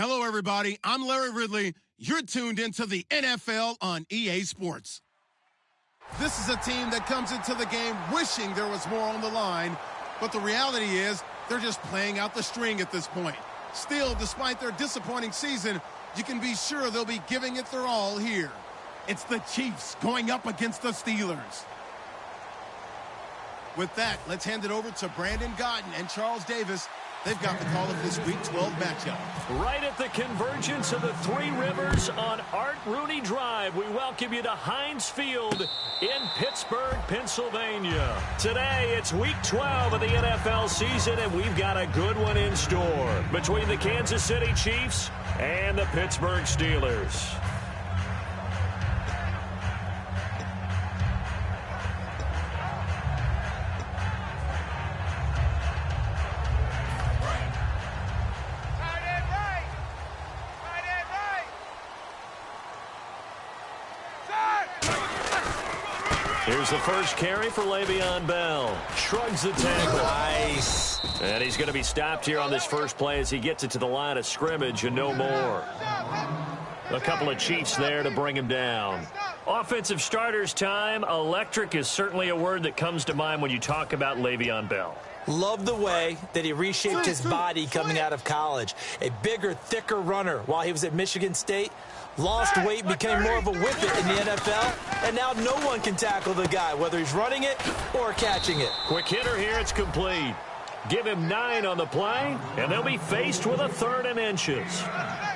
Hello, everybody. I'm Larry Ridley. You're tuned into the NFL on EA Sports. This is a team that comes into the game wishing there was more on the line, but the reality is they're just playing out the string at this point. Still, despite their disappointing season, you can be sure they'll be giving it their all here. It's the Chiefs going up against the Steelers. With that, let's hand it over to Brandon Gaudin and Charles Davis. They've got the call of this Week 12 matchup. Right at the convergence of the Three Rivers on Art Rooney Drive, we welcome you to Heinz Field in Pittsburgh, Pennsylvania. Today, it's Week 12 of the NFL season, and we've got a good one in store between the Kansas City Chiefs and the Pittsburgh Steelers. Here's the first carry for Le'Veon Bell. Shrugs the tackle. Nice. And he's going to be stopped here on this first play as he gets it to the line of scrimmage and no more. A couple of Chiefs there to bring him down. Offensive starters time. Electric is certainly a word that comes to mind when you talk about Le'Veon Bell. Love the way that he reshaped his body coming out of college. A bigger, thicker runner while he was at Michigan State. Lost weight, became more of a whippet in the NFL, and now no one can tackle the guy, whether he's running it or catching it. Quick hitter here, it's complete. Give him 9 on the play, and they'll be faced with a 3rd and inches.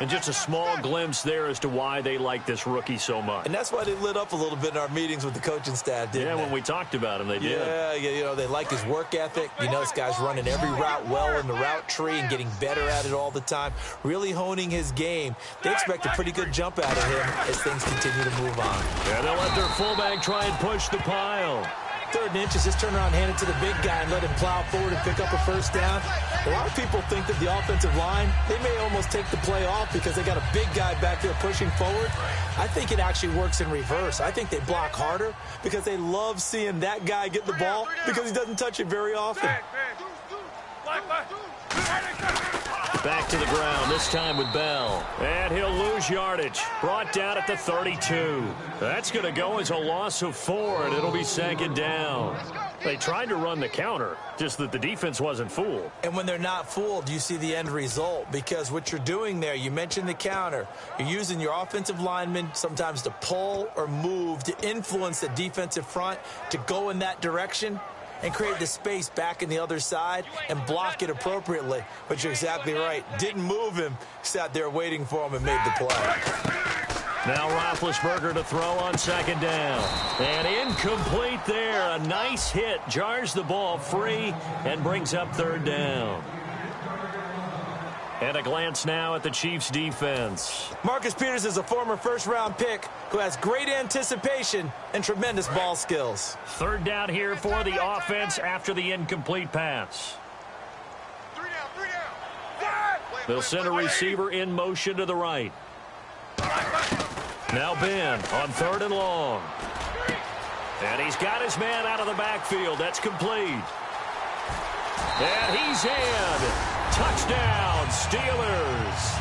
And just a small glimpse there as to why they like this rookie so much. And that's why they lit up a little bit in our meetings with the coaching staff, didn't they? When we talked about him, they did. Yeah, you know, they like his work ethic. You know, this guy's running every route well in the route tree and getting better at it all the time, really honing his game. They expect a pretty good jump out of him as things continue to move on. Yeah, they'll let their fullback try and push the pile. 3rd and inches, just turn around, hand it to the big guy, and let him plow forward and pick up a first down. A lot of people think that the offensive line, they may almost take the play off because they got a big guy back there pushing forward. I think it actually works in reverse. I think they block harder because they love seeing that guy get the ball because he doesn't touch it very often. Back to the ground, this time with Bell. And he'll lose yardage. Brought down at the 32. That's going to go as a loss of 4, and it'll be 2nd down. They tried to run the counter, just that the defense wasn't fooled. And when they're not fooled, you see the end result. Because what you're doing there, you mentioned the counter. You're using your offensive linemen sometimes to pull or move to influence the defensive front to go in that direction and create the space back in the other side and block it appropriately. But you're exactly right. Didn't move him. Sat there waiting for him and made the play. Now Roethlisberger to throw on 2nd down. And incomplete there. A nice hit. Jars the ball free and brings up 3rd down. And a glance now at the Chiefs' defense. Marcus Peters is a former first-round pick who has great anticipation and tremendous ball skills. 3rd down here for the offense after the incomplete pass. 3 down. They'll send a receiver in motion to the right. Now Ben on 3rd and long. And he's got his man out of the backfield. That's complete. And he's in. Touchdown, Steelers.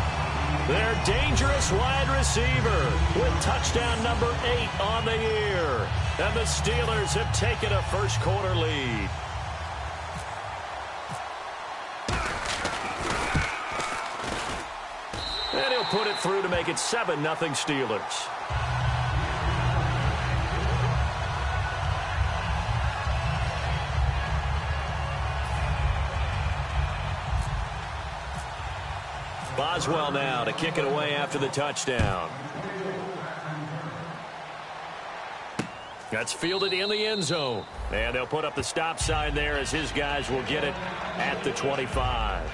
Their dangerous wide receiver with touchdown number 8 on the year. And the Steelers have taken a first-quarter lead. And he'll put it through to make it 7-0 Steelers. Boswell now to kick it away after the touchdown. That's fielded in the end zone. And they'll put up the stop sign there as his guys will get it at the 25.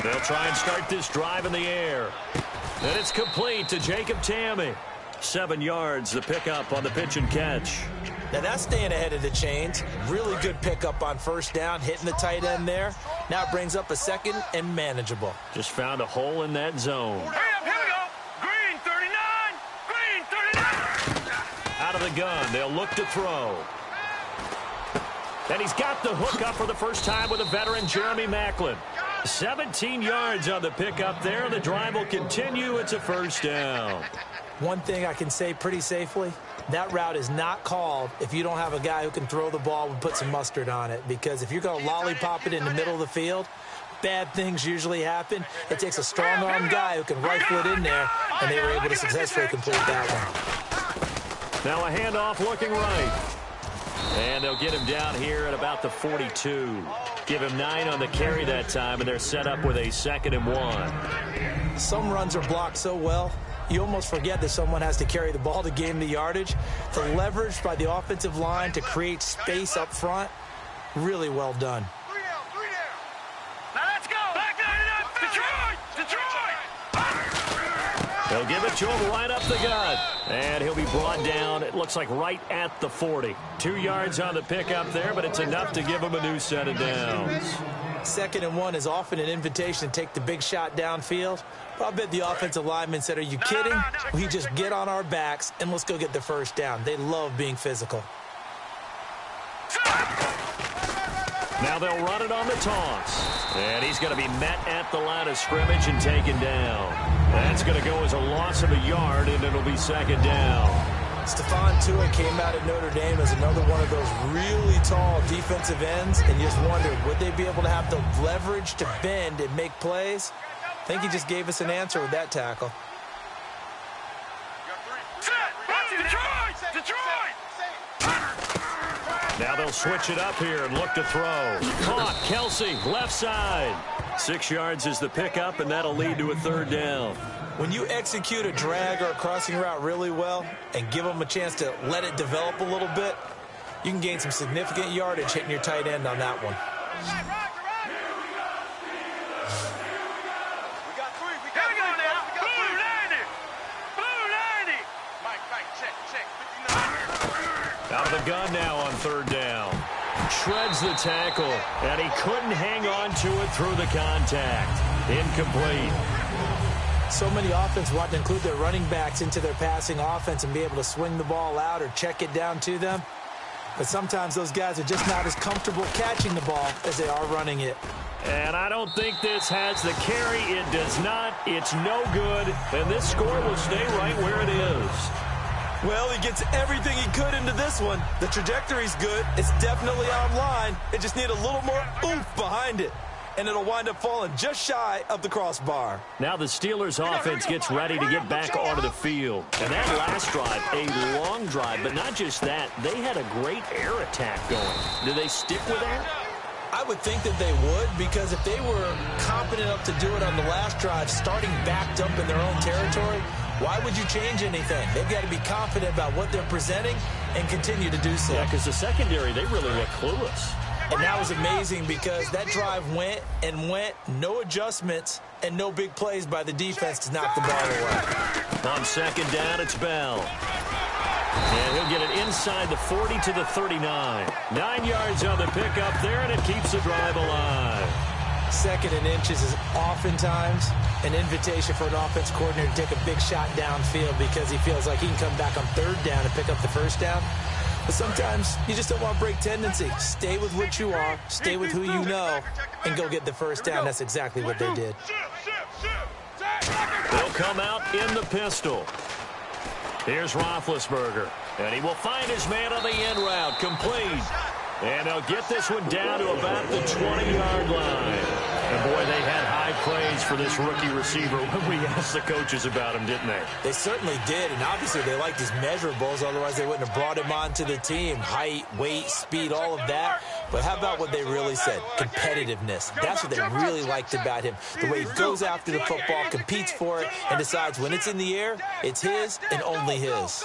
They'll try and start this drive in the air. And it's complete to Jacob Tamme. 7 yards, the pickup on the pitch and catch. Now that's staying ahead of the chains. Really good pickup on first down, hitting the tight end there. Now it brings up a second and manageable. Just found a hole in that zone. Hurry up, here we go. Green 39. Green 39. Out of the gun, they'll look to throw. And he's got the hook up for the first time with a veteran, Jeremy Maclin. 17 yards on the pickup there. The drive will continue. It's a first down. One thing I can say pretty safely, that route is not called if you don't have a guy who can throw the ball and put some mustard on it. Because if you're going to lollipop it in the middle of the field, bad things usually happen. It takes a strong-armed guy who can rifle it in there, and they were able to successfully complete that one. Now a handoff looking right. And they'll get him down here at about the 42. Give him 9 on the carry that time, and they're set up with a 2nd and 1. Some runs are blocked so well, you almost forget that someone has to carry the ball to gain the yardage. The leverage by the offensive line to create space up front, really well done. 3 down, 3 down. Now let's go. Back line up. Detroit. They'll give it to him right up the gut. And he'll be brought down, it looks like right at the 40. 2 yards on the pickup there, but it's enough to give him a new set of downs. 2nd and 1 is often an invitation to take the big shot downfield. But I bet the offensive lineman said, are you kidding? We just get on our backs and let's go get the first down. They love being physical. Now they'll run it on the toss. And he's going to be met at the line of scrimmage and taken down. That's going to go as a loss of a yard, and it'll be 2nd down. Stephon Tua came out of Notre Dame as another one of those really tall defensive ends, and you just wondered, would they be able to have the leverage to bend and make plays? I think he just gave us an answer with that tackle. Now they'll switch it up here and look to throw. Caught, Kelsey, left side. 6 yards is the pickup, and that'll lead to a 3rd down. When you execute a drag or a crossing route really well and give them a chance to let it develop a little bit, you can gain some significant yardage hitting your tight end on that one. We got 3. Here we go now. Blue 90. Blue 90. Mike, check. 59. Out of the gun now on 3rd down. Shreds the tackle, and he couldn't hang on to it through the contact. Incomplete. So many offenses want to include their running backs into their passing offense and be able to swing the ball out or check it down to them. But sometimes those guys are just not as comfortable catching the ball as they are running it. And I don't think this has the carry. It does not. It's no good. And this score will stay right where it is. Well, he gets everything he could into this one. The trajectory's good. It's definitely online. It just need a little more oomph behind it. And it'll wind up falling just shy of the crossbar. Now the Steelers offense gets ready to get back onto the field. And that last drive, a long drive, but not just that. They had a great air attack going. Do they stick with that? I would think that they would, because if they were competent enough to do it on the last drive, starting backed up in their own territory, why would you change anything? They've got to be confident about what they're presenting and continue to do so. Yeah, because the secondary, they really look clueless. And that was amazing because that drive went and went, no adjustments, and no big plays by the defense to knock the ball away. On 2nd down, it's Bell. And he'll get it inside the 40 to the 39. 9 yards on the pickup there, and it keeps the drive alive. 2nd and inches is oftentimes an invitation for an offense coordinator to take a big shot downfield because he feels like he can come back on 3rd down and pick up the 1st down. But sometimes you just don't want to break tendency. Stay with what you are, stay with who you know, and go get the 1st down. That's exactly what they did. They'll come out in the pistol. Here's Roethlisberger, and he will find his man on the end route, complete. And they'll get this one down to about the 20-yard line. And, boy, they had high praise for this rookie receiver when we asked the coaches about him, didn't they? They certainly did, and obviously they liked his measurables. Otherwise, they wouldn't have brought him onto the team. Height, weight, speed, all of that. But how about what they really said? Competitiveness. That's what they really liked about him. The way he goes after the football, competes for it, and decides when it's in the air, it's his and only his.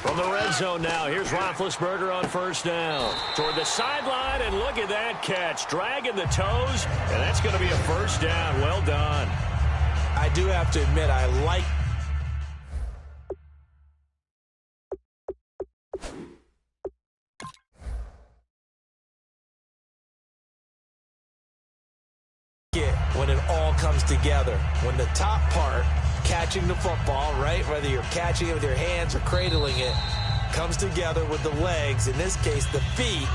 From the red zone now, here's Roethlisberger on 1st down. Toward the sideline, and look at that catch. Dragging the toes, and that's going to be a 1st down. Well done. I do have to admit, I like together. When the top part, catching the football, right, whether you're catching it with your hands or cradling it, comes together with the legs, in this case the feet,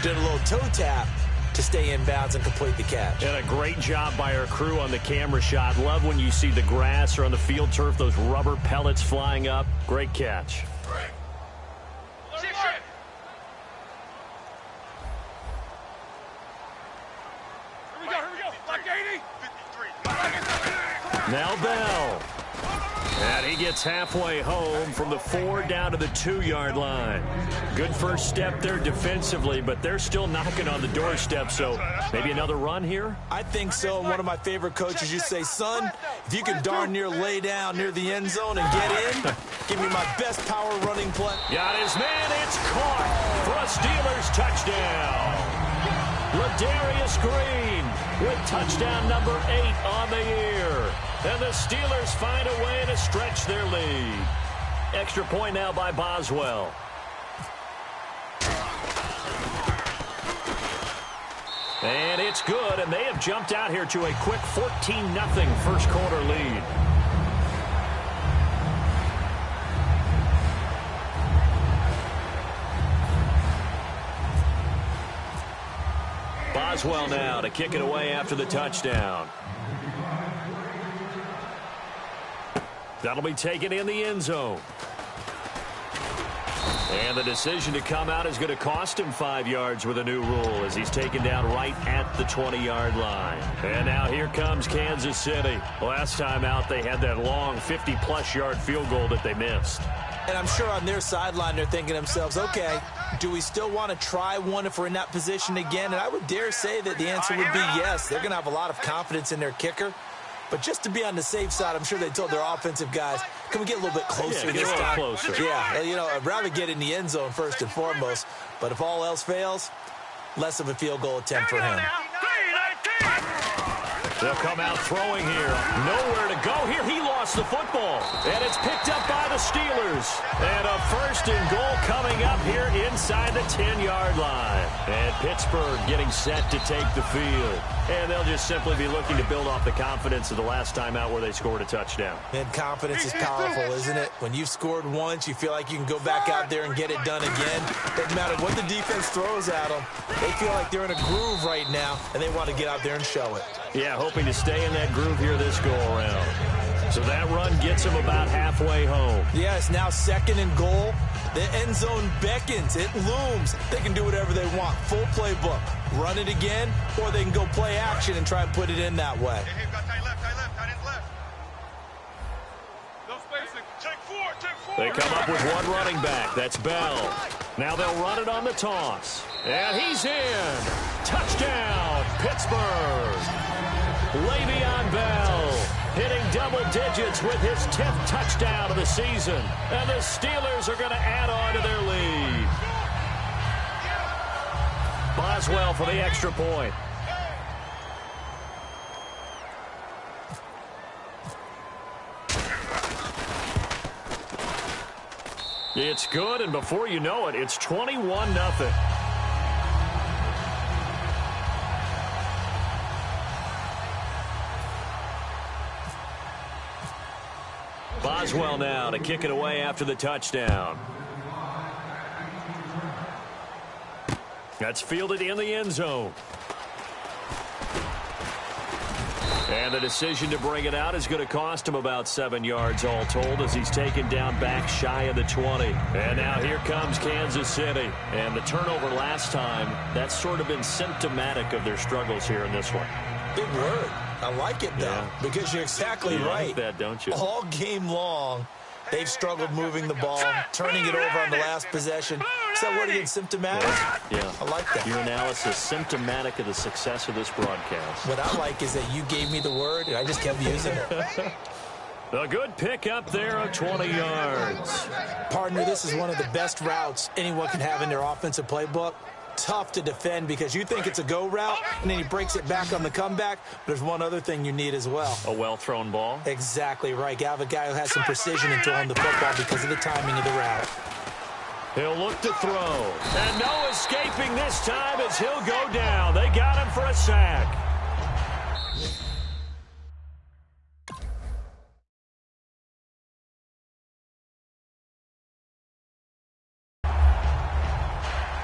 did a little toe tap to stay in bounds and complete the catch. And a great job by our crew on the camera shot. Love when you see the grass or on the field turf, those rubber pellets flying up. Great catch. Now Bell. And he gets halfway home from the 4 down to the 2-yard line. Good first step there defensively, but they're still knocking on the doorstep, so maybe another run here? I think so. And one of my favorite coaches used to say, son, if you can darn near lay down near the end zone and get in, give me my best power running play. Got his man. It's caught for a Steelers touchdown. Ladarius Green with touchdown number 8 on the year. And the Steelers find a way to stretch their lead. Extra point now by Boswell. And it's good, and they have jumped out here to a quick 14-0 first quarter lead. Boswell now to kick it away after the touchdown. That'll be taken in the end zone. And the decision to come out is going to cost him 5 yards with a new rule as he's taken down right at the 20-yard line. And now here comes Kansas City. Last time out, they had that long 50-plus yard field goal that they missed. And I'm sure on their sideline they're thinking to themselves, okay, do we still want to try one if we're in that position again? And I would dare say that the answer would be yes. They're going to have a lot of confidence in their kicker. But just to be on the safe side, I'm sure they told their offensive guys, can we get a little bit closer this time? Closer. Yeah, you know, I'd rather get in the end zone first and foremost. But if all else fails, less of a field goal attempt for him. They'll come out throwing here. Nowhere to go here. He lost the football. And it's picked up by the Steelers. And a first and goal coming up here inside the 10-yard line. And Pittsburgh getting set to take the field. And they'll just simply be looking to build off the confidence of the last time out where they scored a touchdown. And confidence is powerful, isn't it? When you've scored once, you feel like you can go back out there and get it done again. Doesn't matter what the defense throws at them. They feel like they're in a groove right now, and they want to get out there and show it. Yeah, hoping to stay in that groove here this go-around. So that run gets them about halfway home. Yeah, it's now 2nd and goal. The end zone beckons. It looms. They can do whatever they want. Full playbook. Run it again, or they can go play action and try and put it in that way. Hey, got tight left. No spacing. Take 4. They come up with one running back. That's Bell. Now they'll run it on the toss. And he's in. Touchdown, Pittsburgh. Le'Veon Bell hitting double digits with his 10th touchdown of the season. And the Steelers are going to add on to their lead. Boswell for the extra point. It's good, and before you know it, it's 21-0. Boswell now to kick it away after the touchdown. That's fielded in the end zone. And the decision to bring it out is going to cost him about 7 yards all told as he's taken down back shy of the 20. And now here comes Kansas City. And the turnover last time, that's sort of been symptomatic of their struggles here in this one. Big word. I like it, though, because you're exactly right. Like that, don't you? All game long, they've struggled moving the ball, turning it over on the last possession. Is that word again, symptomatic? Yeah. I like that. Your analysis, symptomatic of the success of this broadcast. What I like is that you gave me the word, and I just kept using it. A good pickup there of 20 yards. Partner, this is one of the best routes anyone can have in their offensive playbook. Tough to defend because you think it's a go route, and then he breaks it back on the comeback. There's one other thing you need as well. A well-thrown ball? Exactly right. You have a guy who has some precision in throwing the football because of the timing of the route. He'll look to throw. And no escaping this time as he'll go down. They got him for a sack.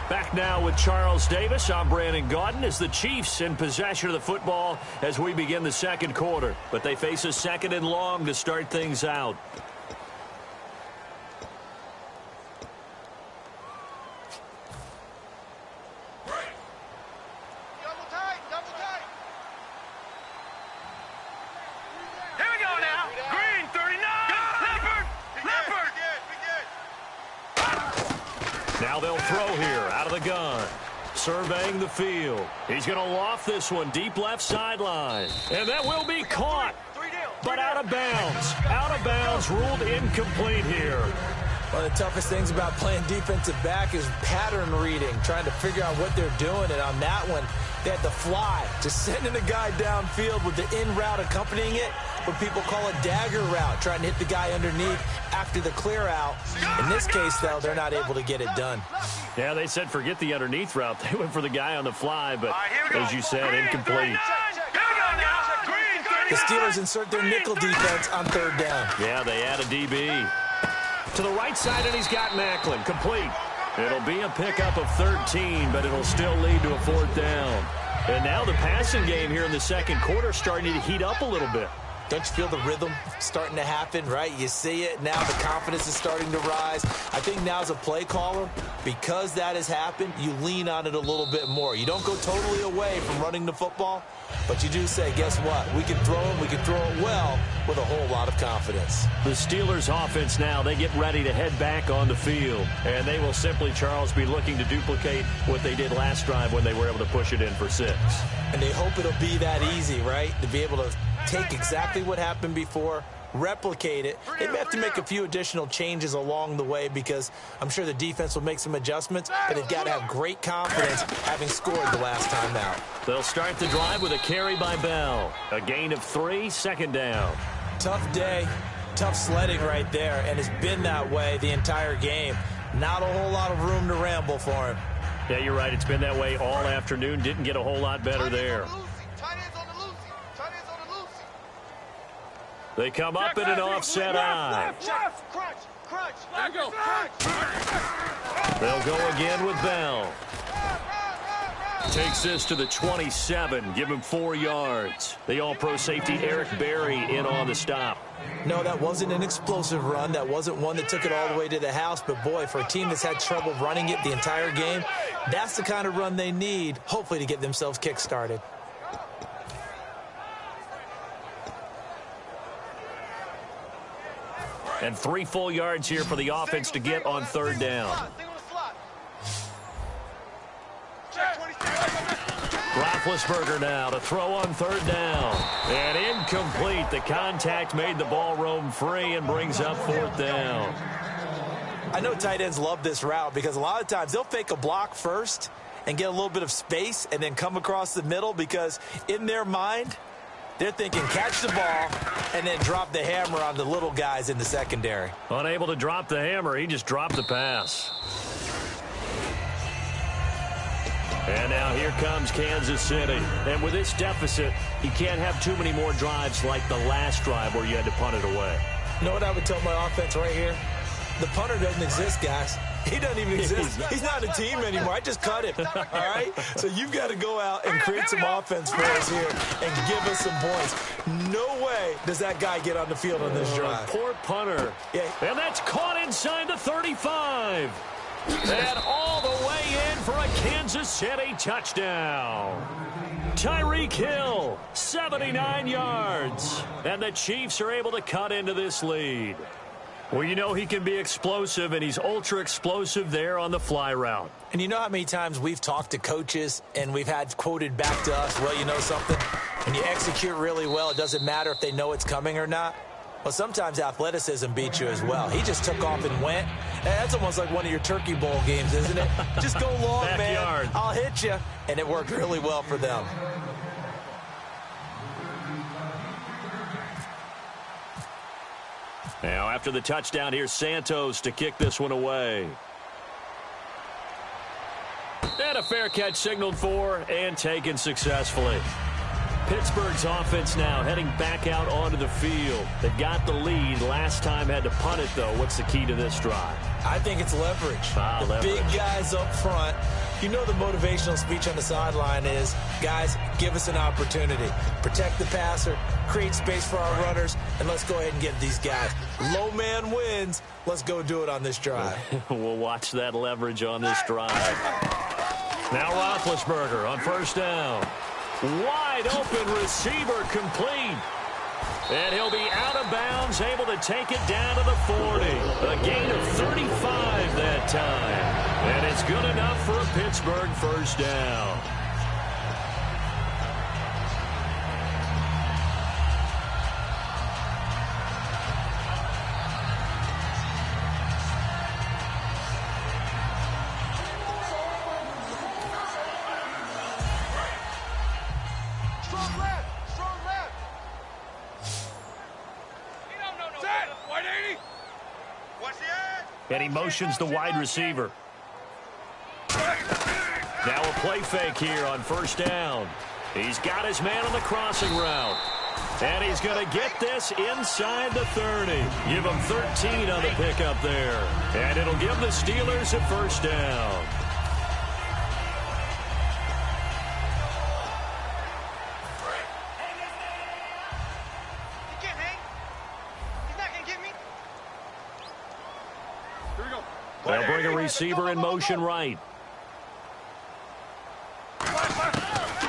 Back now with Charles Davis. I'm Brandon Gaudin as the Chiefs in possession of the football as we begin the second quarter. But they face a 2nd and long to start things out. Here we go now. Green, 39. Leopard. Now they'll throw here out of the gun. Surveying the field. He's going to loft this one deep left sideline. And that will be caught. But out of bounds. Out of bounds, ruled incomplete here. One of the toughest things about playing defensive back is pattern reading, trying to figure out what they're doing. And on that one, they had to fly, just sending a guy downfield with the in route accompanying it, what people call a dagger route, trying to hit the guy underneath after the clear out. In this case, though, they're not able to get it done. Yeah, they said forget the underneath route. They went for the guy on the fly, but as you said, incomplete. The Steelers insert their nickel defense on 3rd down. Yeah, they add a DB. To the right side, and he's got Macklin. Complete. It'll be a pickup of 13, but it'll still lead to a 4th down. And now the passing game here in the second quarter starting to heat up a little bit. Don't you feel the rhythm starting to happen, right? You see it now. The confidence is starting to rise. I think now as a play caller, because that has happened, you lean on it a little bit more. You don't go totally away from running the football, but you do say, guess what? We can throw it. We can throw it well with a whole lot of confidence. The Steelers offense now, they get ready to head back on the field. And they will simply, Charles, be looking to duplicate what they did last drive when they were able to push it in for 6. And they hope it'll be that easy, right? To be able to take exactly what happened before, replicate it. They may have to make a few additional changes along the way because I'm sure the defense will make some adjustments, but they've got to have great confidence having scored the last time out. They'll start the drive with a carry by Bell. A gain of 3, 2nd down. Tough day, tough sledding right there, and it's been that way the entire game. Not a whole lot of room to ramble for him. Yeah, you're right. It's been that way all afternoon. Didn't get a whole lot better there. They come up in an offset eye. They'll go again with Bell. Takes this to the 27. Give him 4 yards. The all-pro safety Eric Berry in on the stop. No, that wasn't an explosive run. That wasn't one that took it all the way to the house. But, boy, for a team that's had trouble running it the entire game, that's the kind of run they need, hopefully, to get themselves kick-started. And 3 full yards here for the offense to get on 3rd down. Roethlisberger now to throw on 3rd down. And incomplete. The contact made the ball roam free and brings up 4th down. I know tight ends love this route because a lot of times they'll fake a block first and get a little bit of space and then come across the middle because in their mind, they're thinking catch the ball and then drop the hammer on the little guys in the secondary. Unable to drop the hammer, he just dropped the pass. And now here comes Kansas City. And with this deficit, you can't have too many more drives like the last drive where you had to punt it away. You know what I would tell my offense right here? The punter doesn't exist, guys. He doesn't even exist. He's not a team anymore. I just cut him. All right? So you've got to go out and create some offense for us here and give us some points. No way does that guy get on the field on this drive. Poor punter. Yeah. And that's caught inside the 35. And all the way in for a Kansas City touchdown. Tyreek Hill, 79 yards. And the Chiefs are able to cut into this lead. Well, you know he can be explosive, and he's ultra-explosive there on the fly route. And you know how many times we've talked to coaches and we've had quoted back to us, well, you know something? When you execute really well, it doesn't matter if they know it's coming or not. Well, sometimes athleticism beats you as well. He just took off and went. That's almost like one of your Turkey Bowl games, isn't it? Just go long, man. I'll hit you. And it worked really well for them. Now, after the touchdown, here's Santos to kick this one away. And a fair catch signaled for and taken successfully. Pittsburgh's offense now heading back out onto the field. They got the lead. Last time had to punt it, though. What's the key to this drive? I think it's leverage. Leverage. Big guys up front. You know the motivational speech on the sideline is, guys, give us an opportunity. Protect the passer, create space for our runners, and let's go ahead and get these guys. Low man wins. Let's go do it on this drive. We'll watch that leverage on this drive. Now Roethlisberger on first down. Wide open receiver complete. And he'll be out of bounds, able to take it down to the 40. A gain of 35 that time. And it's good enough for a Pittsburgh first down. And he motions the wide receiver. Now a play fake here on first down. He's got his man on the crossing route. And he's going to get this inside the 30. Give him 13 on the pickup there. And it'll give the Steelers a first down. They'll bring a receiver in motion right.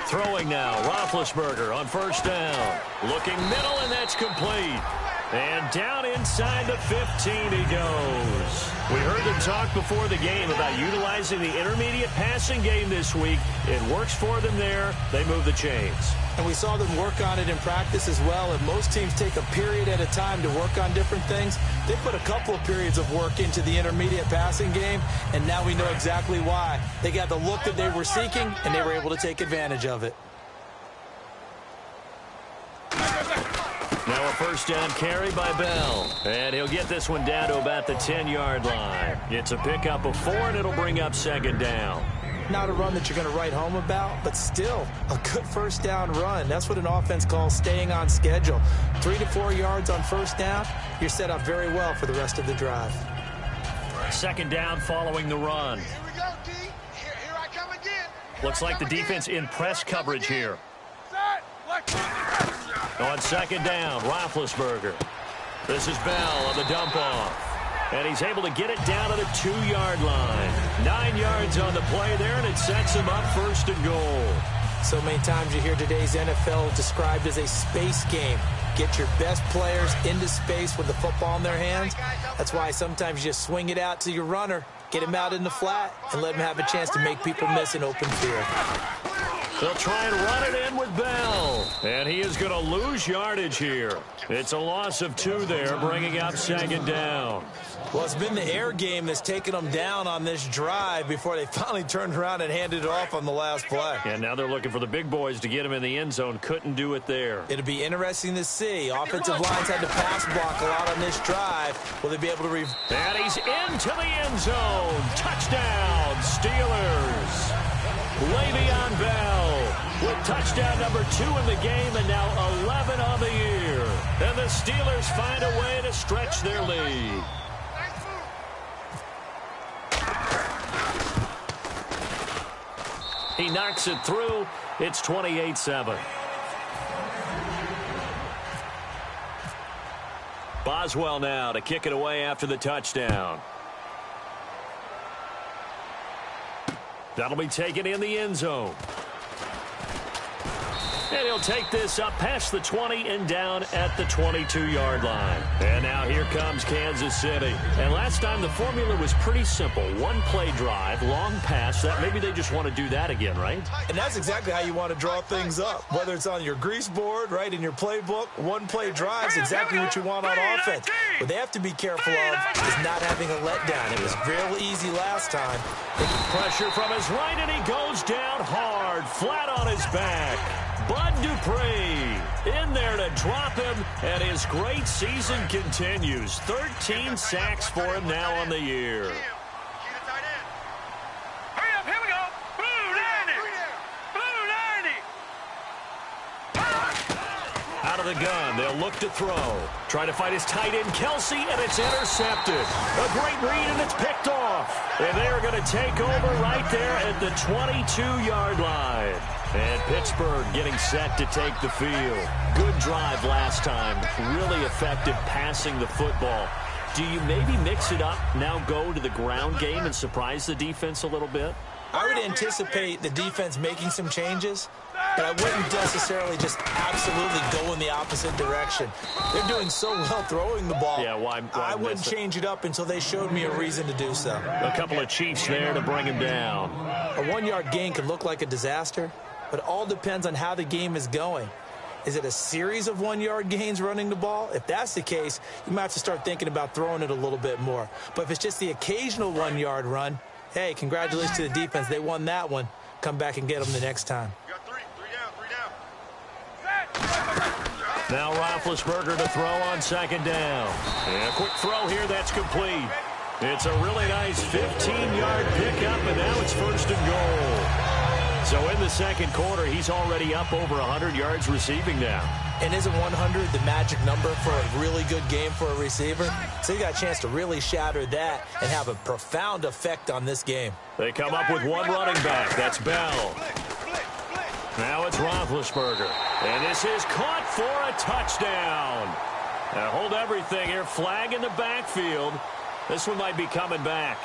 Throwing now, Roethlisberger on first down. Looking middle, and that's complete. And down inside the 15 he goes. We heard them talk before the game about utilizing the intermediate passing game this week. It works for them there. They move the chains. And we saw them work on it in practice as well. And most teams take a period at a time to work on different things. They put a couple of periods of work into the intermediate passing game, and now we know exactly why. They got the look that they were seeking, and they were able to take advantage of it. Now a first down carry by Bell. And he'll get this one down to about the 10-yard line. It's a pickup of 4, and it'll bring up second down. Not a run that you're going to write home about, but still a good first down run. That's what an offense calls staying on schedule. 3 to 4 yards on first down, you're set up very well for the rest of the drive. Second down following the run. Here we go, D. Here I come again. Looks like the defense in press coverage here. On second down, Roethlisberger. This is Bell on the dump-off. And he's able to get it down to the 2-yard line. 9 yards on the play there, and it sets him up first and goal. So many times you hear today's NFL described as a space game. Get your best players into space with the football in their hands. That's why sometimes you just swing it out to your runner, get him out in the flat, and let him have a chance to make people miss an open field. They'll try and run it in with Bell. And he is going to lose yardage here. It's a loss of 2 there, bringing up second down. Well, it's been the air game that's taken them down on this drive before they finally turned around and handed it off on the last play. And now they're looking for the big boys to get him in the end zone. Couldn't do it there. It'll be interesting to see. Offensive lines had to pass block a lot on this drive. Will they be able to... And he's into the end zone. Touchdown, Steelers. Le'Veon Bell with touchdown number 2 in the game and now 11 on the year. And the Steelers find a way to stretch their lead. He knocks it through. It's 28-7. Boswell now to kick it away after the touchdown. That'll be taken in the end zone. And he'll take this up past the 20 and down at the 22-yard line. And now here comes Kansas City. And last time the formula was pretty simple. 1-play drive, long pass. That maybe they just want to do that again, right? And that's exactly how you want to draw things up. Whether it's on your grease board, right, in your playbook, 1-play drive is exactly what you want on offense. What they have to be careful of is not having a letdown. It was real easy last time. Pressure from his right, and he goes down hard, flat on his back. Bud Dupree in there to drop him, and his great season continues. 13 sacks for him now on the year. Hurry up, here we go. Blue 90. Blue 90. the gun. They'll look to throw. Trying to find his tight end, Kelsey, and it's intercepted. A great read, and it's picked off. And they're going to take over right there at the 22-yard line. And Pittsburgh getting set to take the field. Good drive last time. Really effective passing the football. Do you maybe mix it up, now go to the ground game and surprise the defense a little bit? I would anticipate the defense making some changes, but I wouldn't necessarily just absolutely go in the opposite direction. They're doing so well throwing the ball. Yeah, why I wouldn't change it up until they showed me a reason to do so. A couple of Chiefs there to bring him down. A one-yard gain could look like a disaster, but it all depends on how the game is going. Is it a series of one-yard gains running the ball? If that's the case, you might have to start thinking about throwing it a little bit more. But if it's just the occasional one-yard run, hey, congratulations to the defense. They won that one. Come back and get them the next time. You got three down. Now Roethlisberger to throw on second down. And a quick throw here that's complete. It's a really nice 15-yard pickup, and now it's 1st and goal. So in the second quarter, he's already up over 100 yards receiving now. And isn't 100 the magic number for a really good game for a receiver? So you got a chance to really shatter that and have a profound effect on this game. They come up with one running back. That's Bell. Now it's Roethlisberger. And this is caught for a touchdown. Now hold everything here. Flag in the backfield. This one might be coming back.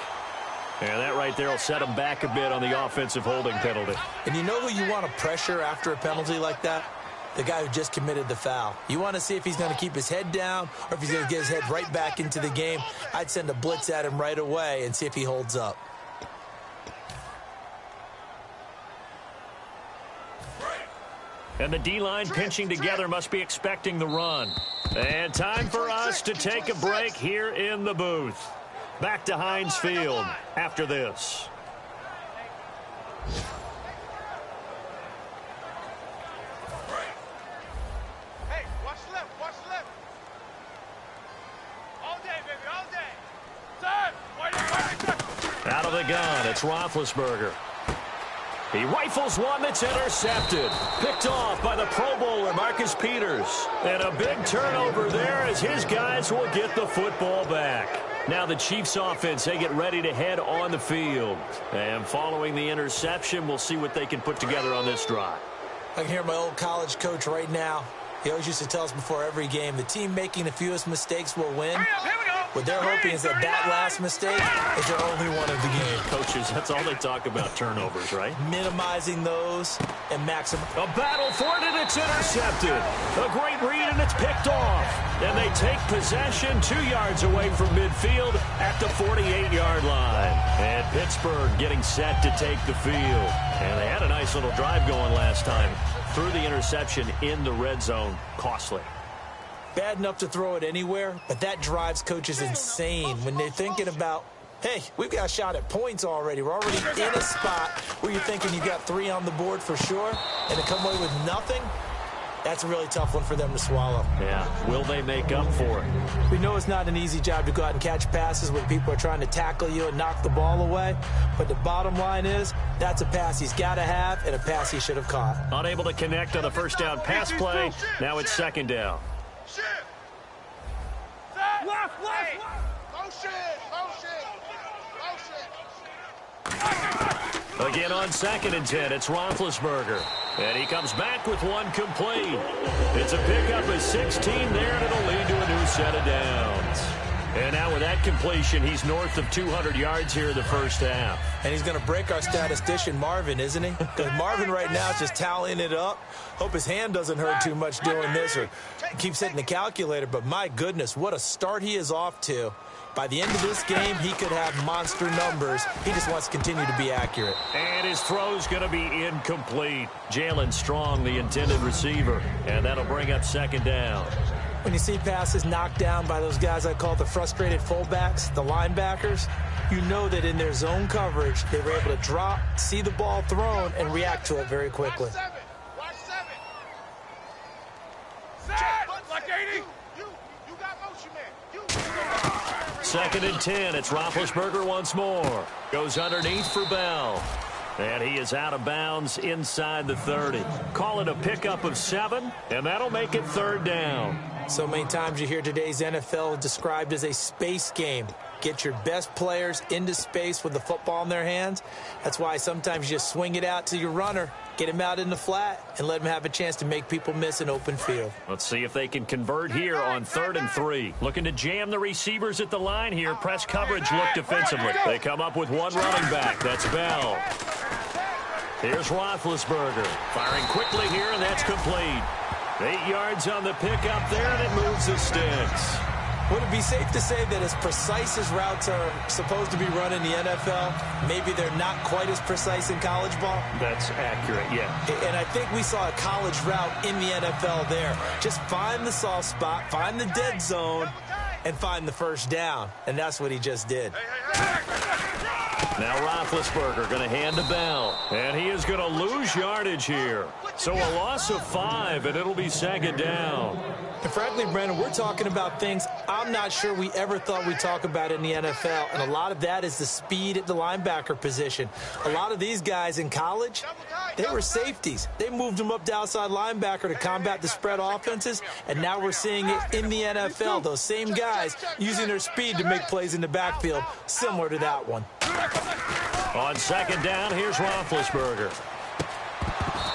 And that right there will set him back a bit on the offensive holding penalty. And you know who you want to pressure after a penalty like that? The guy who just committed the foul. You want to see if he's going to keep his head down or if he's going to get his head right back into the game. I'd send a blitz at him right away and see if he holds up. And the D-line pinching together must be expecting the run. And time for us to take a break here in the booth. Back to Heinz Field after this. Hey, watch left, watch left. All day, baby, all day. Time. Out of the gun, it's Roethlisberger. He rifles one that's intercepted. Picked off by the Pro Bowler, Marcus Peters. And a big turnover there as his guys will get the football back. Now the Chiefs offense, they get ready to head on the field. And following the interception, we'll see what they can put together on this drive. I can hear my old college coach right now. He always used to tell us before every game, the team making the fewest mistakes will win. Hurry up, here we go. What they're hoping is that that last mistake is their only one of the game. Coaches, that's all they talk about, turnovers, right? Minimizing those and maximum. A battle for it, and it's intercepted. A great read, and it's picked off. And they take possession 2 yards away from midfield at the 48-yard line. And Pittsburgh getting set to take the field. And they had a nice little drive going last time. Threw the interception in the red zone. Costly. Bad enough to throw it anywhere, but that drives coaches insane when they're thinking about, hey, we've got a shot at points already. We're already in a spot where you're thinking you got 3 on the board for sure, and to come away with nothing, that's a really tough one for them to swallow. Yeah, will they make up for it? We know it's not an easy job to go out and catch passes when people are trying to tackle you and knock the ball away, but the bottom line is that's a pass he's got to have and a pass he should have caught. Unable to connect on the first down pass play. Now it's second down. Shift. Left. Motion. Again on 2nd and 10, it's Roethlisberger. And he comes back with one complete. It's a pickup of 16 there, and it'll lead to a new set of downs. And now with that completion, he's north of 200 yards here in the first half. And he's going to break our statistician, Marvin, isn't he? Because Marvin right now is just tallying it up. Hope his hand doesn't hurt too much doing this or keeps hitting the calculator. But my goodness, what a start he is off to. By the end of this game, he could have monster numbers. He just wants to continue to be accurate. And his throw's going to be incomplete. Jalen Strong, the intended receiver. And that'll bring up second down. When you see passes knocked down by those guys I call the frustrated fullbacks, the linebackers, you know that in their zone coverage, they were able to drop, see the ball thrown, and react to it very quickly. Watch 7. Set. Like 80. You got motion, man. 2nd and 10. It's Roethlisberger once more. Goes underneath for Bell. And he is out of bounds inside the 30. Call it a pickup of 7, and that'll make it 3rd down. So many times you hear today's NFL described as a space game. Get your best players into space with the football in their hands. That's why sometimes you just swing it out to your runner, get him out in the flat, and let him have a chance to make people miss an open field. Let's see if they can convert here on 3rd and 3. Looking to jam the receivers at the line here. Press coverage look defensively. They come up with one running back. That's Bell. Here's Roethlisberger. Firing quickly here, and that's complete. 8 yards on the pickup there, and it moves the sticks. Would it be safe to say that as precise as routes are supposed to be run in the NFL, maybe they're not quite as precise in college ball? That's accurate, yeah. And I think we saw a college route in the NFL there. Just find the soft spot, find the dead zone, and find the first down. And that's what he just did. Now Roethlisberger going to hand to Bell. And he is going to lose yardage here. So a loss of 5, and it'll be 2nd down. And frankly, Brandon, we're talking about things I'm not sure we ever thought we'd talk about in the NFL. And a lot of that is the speed at the linebacker position. A lot of these guys in college, they were safeties. They moved them up to outside linebacker to combat the spread offenses. And now we're seeing it in the NFL. Those same guys using their speed to make plays in the backfield, similar to that one. On 2nd down, here's Roethlisberger.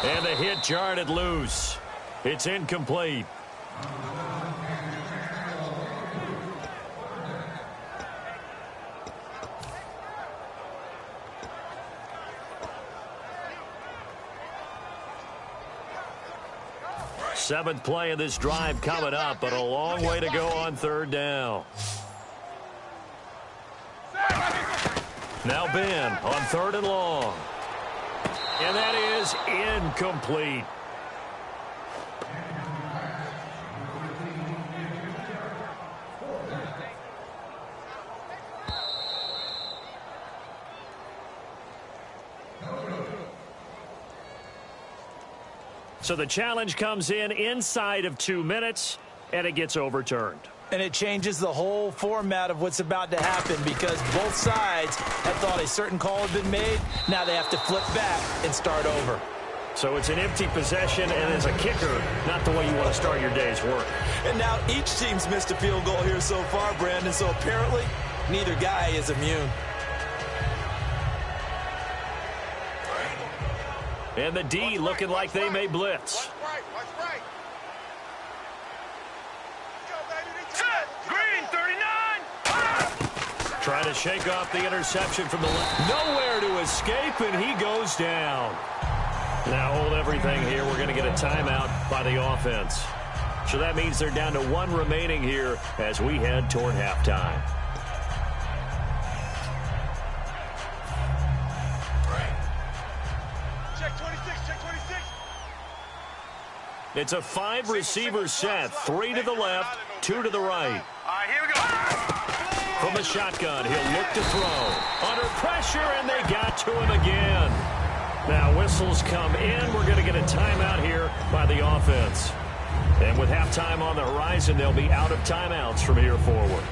And the hit jarred it loose. It's incomplete. Seventh play of this drive coming up, but a long way to go on 3rd down. Now Ben on 3rd and long. And that is incomplete. So the challenge comes in inside of 2 minutes, and it gets overturned. And it changes the whole format of what's about to happen because both sides had thought a certain call had been made. Now they have to flip back and start over. So it's an empty possession, and as a kicker, not the way you want to start your day's work. And now each team's missed a field goal here so far, Brandon, so apparently neither guy is immune. And the D looking like they may blitz. Green 39. Trying to shake off the interception from the left. Nowhere to escape, and he goes down. Now hold everything here. We're going to get a timeout by the offense. So that means they're down to 1 remaining here as we head toward halftime. It's a 5-receiver set. 3 to the left, 2 to the right. All right, here we go. From the shotgun, he'll look to throw. Under pressure, and they got to him again. Now whistles come in. We're going to get a timeout here by the offense. And with halftime on the horizon, they'll be out of timeouts from here forward.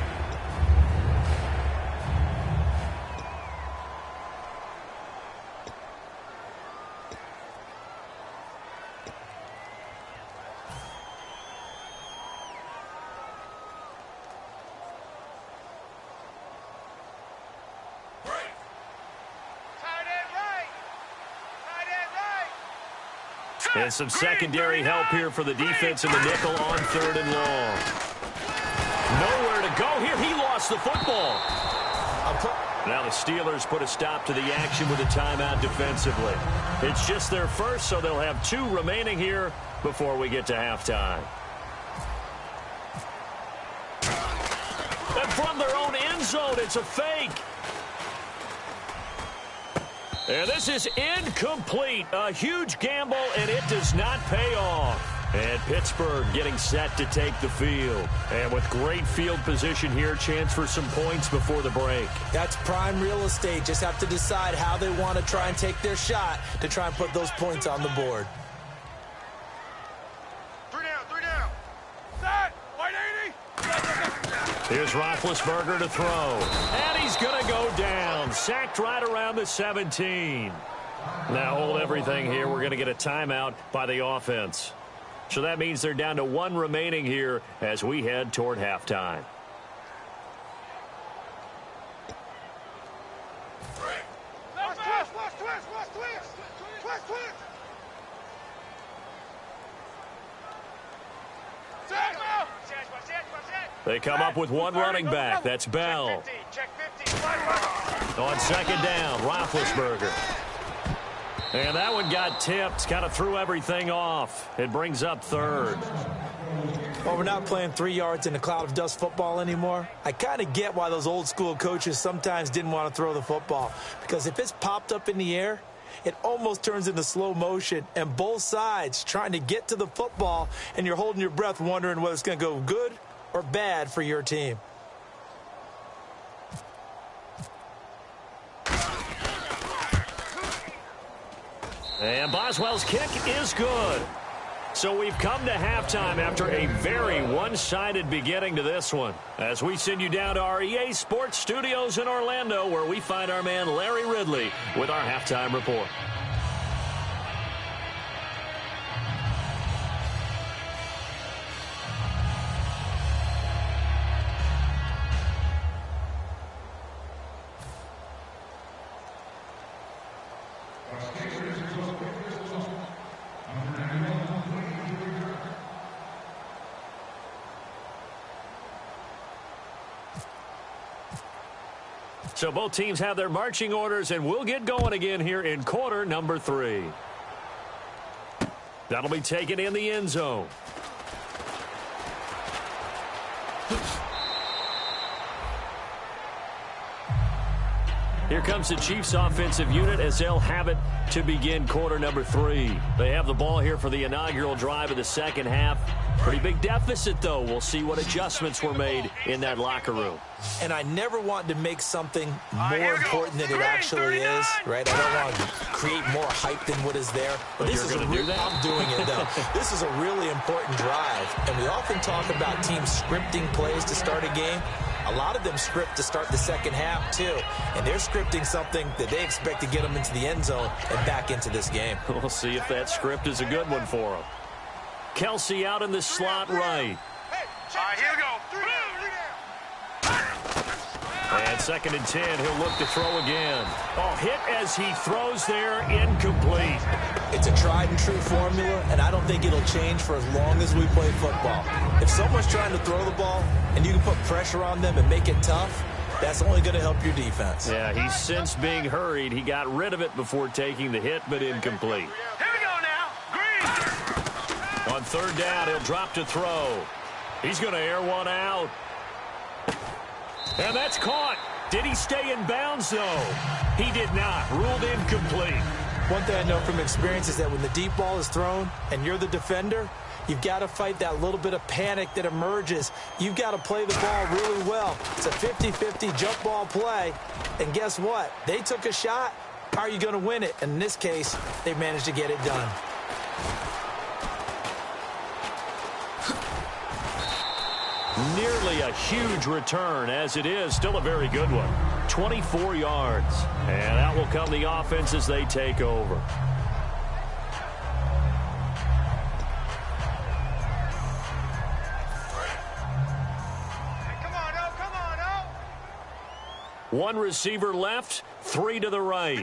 And some secondary help here for the defense in the nickel on 3rd and long. Nowhere to go here. He lost the football. Now the Steelers put a stop to the action with a timeout defensively. It's just their first, so they'll have 2 remaining here before we get to halftime. And from their own end zone, it's a fake. And this is incomplete. A huge gamble, and it does not pay off. And Pittsburgh getting set to take the field. And with great field position here, chance for some points before the break. That's prime real estate. Just have to decide how they want to try and take their shot to try and put those points on the board. 3 down. Set. 180. Here's Roethlisberger to throw. And he's going to go down. Sacked right around the 17. Now hold everything here. We're going to get a timeout by the offense. So that means they're down to one remaining here as we head toward halftime. They come up with one running back. That's Bell. On second down, Roethlisberger. And that one got tipped, kind of threw everything off. It brings up third. Well, we're not playing 3 yards in a cloud of dust football anymore. I kind of get why those old school coaches sometimes didn't want to throw the football. Because if it's popped up in the air, it almost turns into slow motion. And both sides trying to get to the football, and you're holding your breath wondering whether it's going to go good or bad for your team. And Boswell's kick is good. So we've come to halftime after a very one-sided beginning to this one. As we send you down to our EA Sports Studios in Orlando, where we find our man Larry Ridley with our halftime report. So both teams have their marching orders, and we'll get going again here in quarter number 3. That'll be taken in the end zone. Here comes the Chiefs offensive unit as they'll have it to begin quarter number 3. They have the ball here for the inaugural drive of the second half. Pretty big deficit, though. We'll see what adjustments were made in that locker room. And I never want to make something more important than it actually is, right? I don't want to create more hype than what is there. But this is I'm doing it, though. This is a really important drive. And we often talk about teams scripting plays to start a game. A lot of them script to start the second half, too. And they're scripting something that they expect to get them into the end zone and back into this game. We'll see if that script is a good one for them. Kelsey out in the slot right. All right, here we go. And 2nd and 10, he'll look to throw again. Oh, hit as he throws there, incomplete. It's a tried and true formula, and I don't think it'll change for as long as we play football. If someone's trying to throw the ball and you can put pressure on them and make it tough, that's only going to help your defense. Yeah, he's since being hurried. He got rid of it before taking the hit, but incomplete. Here we go now. Green. On 3rd down, he'll drop to throw. He's going to air one out. And that's caught. Did he stay in bounds, though? He did not. Ruled incomplete. One thing I know from experience is that when the deep ball is thrown and you're the defender, you've got to fight that little bit of panic that emerges. You've got to play the ball really well. It's a 50-50 jump ball play. And guess what? They took a shot. How are you going to win it? And in this case, they managed to get it done. Nearly a huge return, as it is still a very good one. 24 yards. And that will come the offense as they take over. One receiver left, 3 to the right.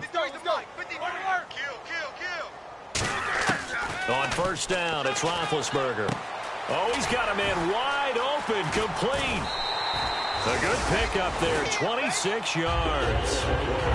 On 1st down, it's Roethlisberger. Oh, he's got a man wide open, complete. A good pickup there, 26 yards.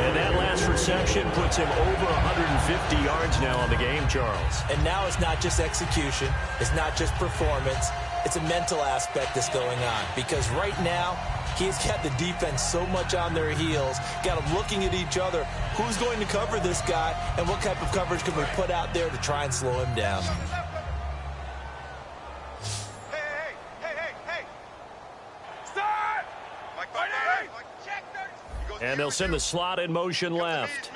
And that last reception puts him over 150 yards now on the game, Charles. And now it's not just execution. It's not just performance. It's a mental aspect that's going on. Because right now, he's got the defense so much on their heels, got them looking at each other. Who's going to cover this guy, and what type of coverage can we put out there to try and slow him down? And they'll send the slot in motion left.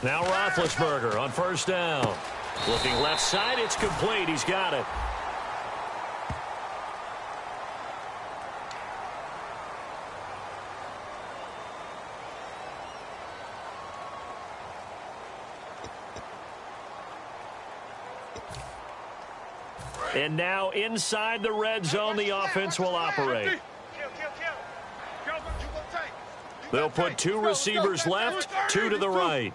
Now Roethlisberger on 1st down. Looking left side, it's complete. He's got it. And now inside the red zone, the offense will operate. They'll put two receivers left, two to the right.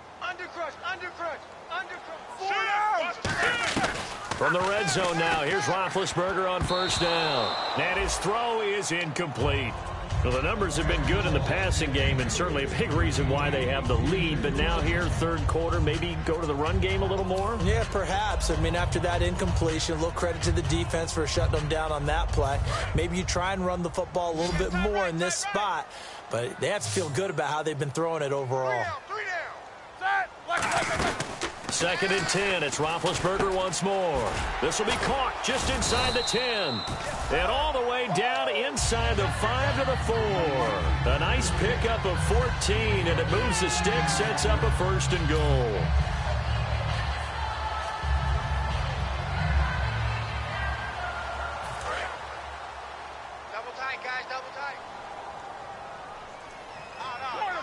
From the red zone now, here's Roethlisberger on first down. And his throw is incomplete. Well, the numbers have been good in the passing game, and certainly a big reason why they have the lead. But now here, third quarter, maybe go to the run game a little more? Yeah, perhaps. I mean, after that incompletion, a little credit to the defense for shutting them down on that play. Maybe you try and run the football a little bit more in this spot. But they have to feel good about how they've been throwing it overall. 2nd and 10. It's Roethlisberger once more. This will be caught just inside the 10. And all the way down inside the 5 to the 4. A nice pickup of 14, and it moves the stick, sets up a 1st and goal. Double tight, guys, double tight.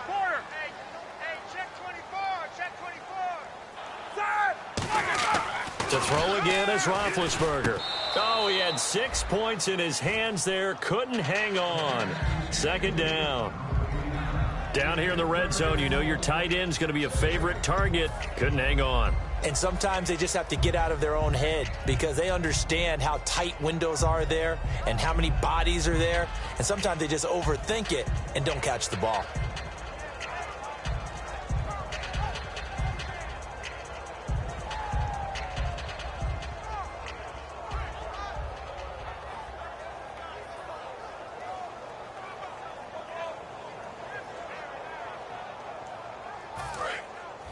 Quarter. Hey, check 24, check 24. To throw again is Roethlisberger. Oh, he had 6 points in his hands there. Couldn't hang on. 2nd down. Down here in the red zone, you know your tight end's going to be a favorite target. Couldn't hang on. And sometimes they just have to get out of their own head because they understand how tight windows are there and how many bodies are there. And sometimes they just overthink it and don't catch the ball.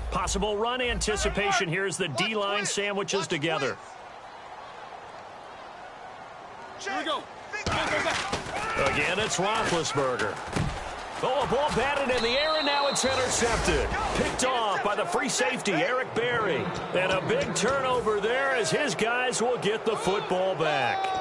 Possible run anticipation here as the D-line sandwiches together. Here we go. Again, it's Roethlisberger. Oh, a ball batted in the air, and now it's intercepted. Picked off by the free safety, Eric Berry. And a big turnover there as his guys will get the football back.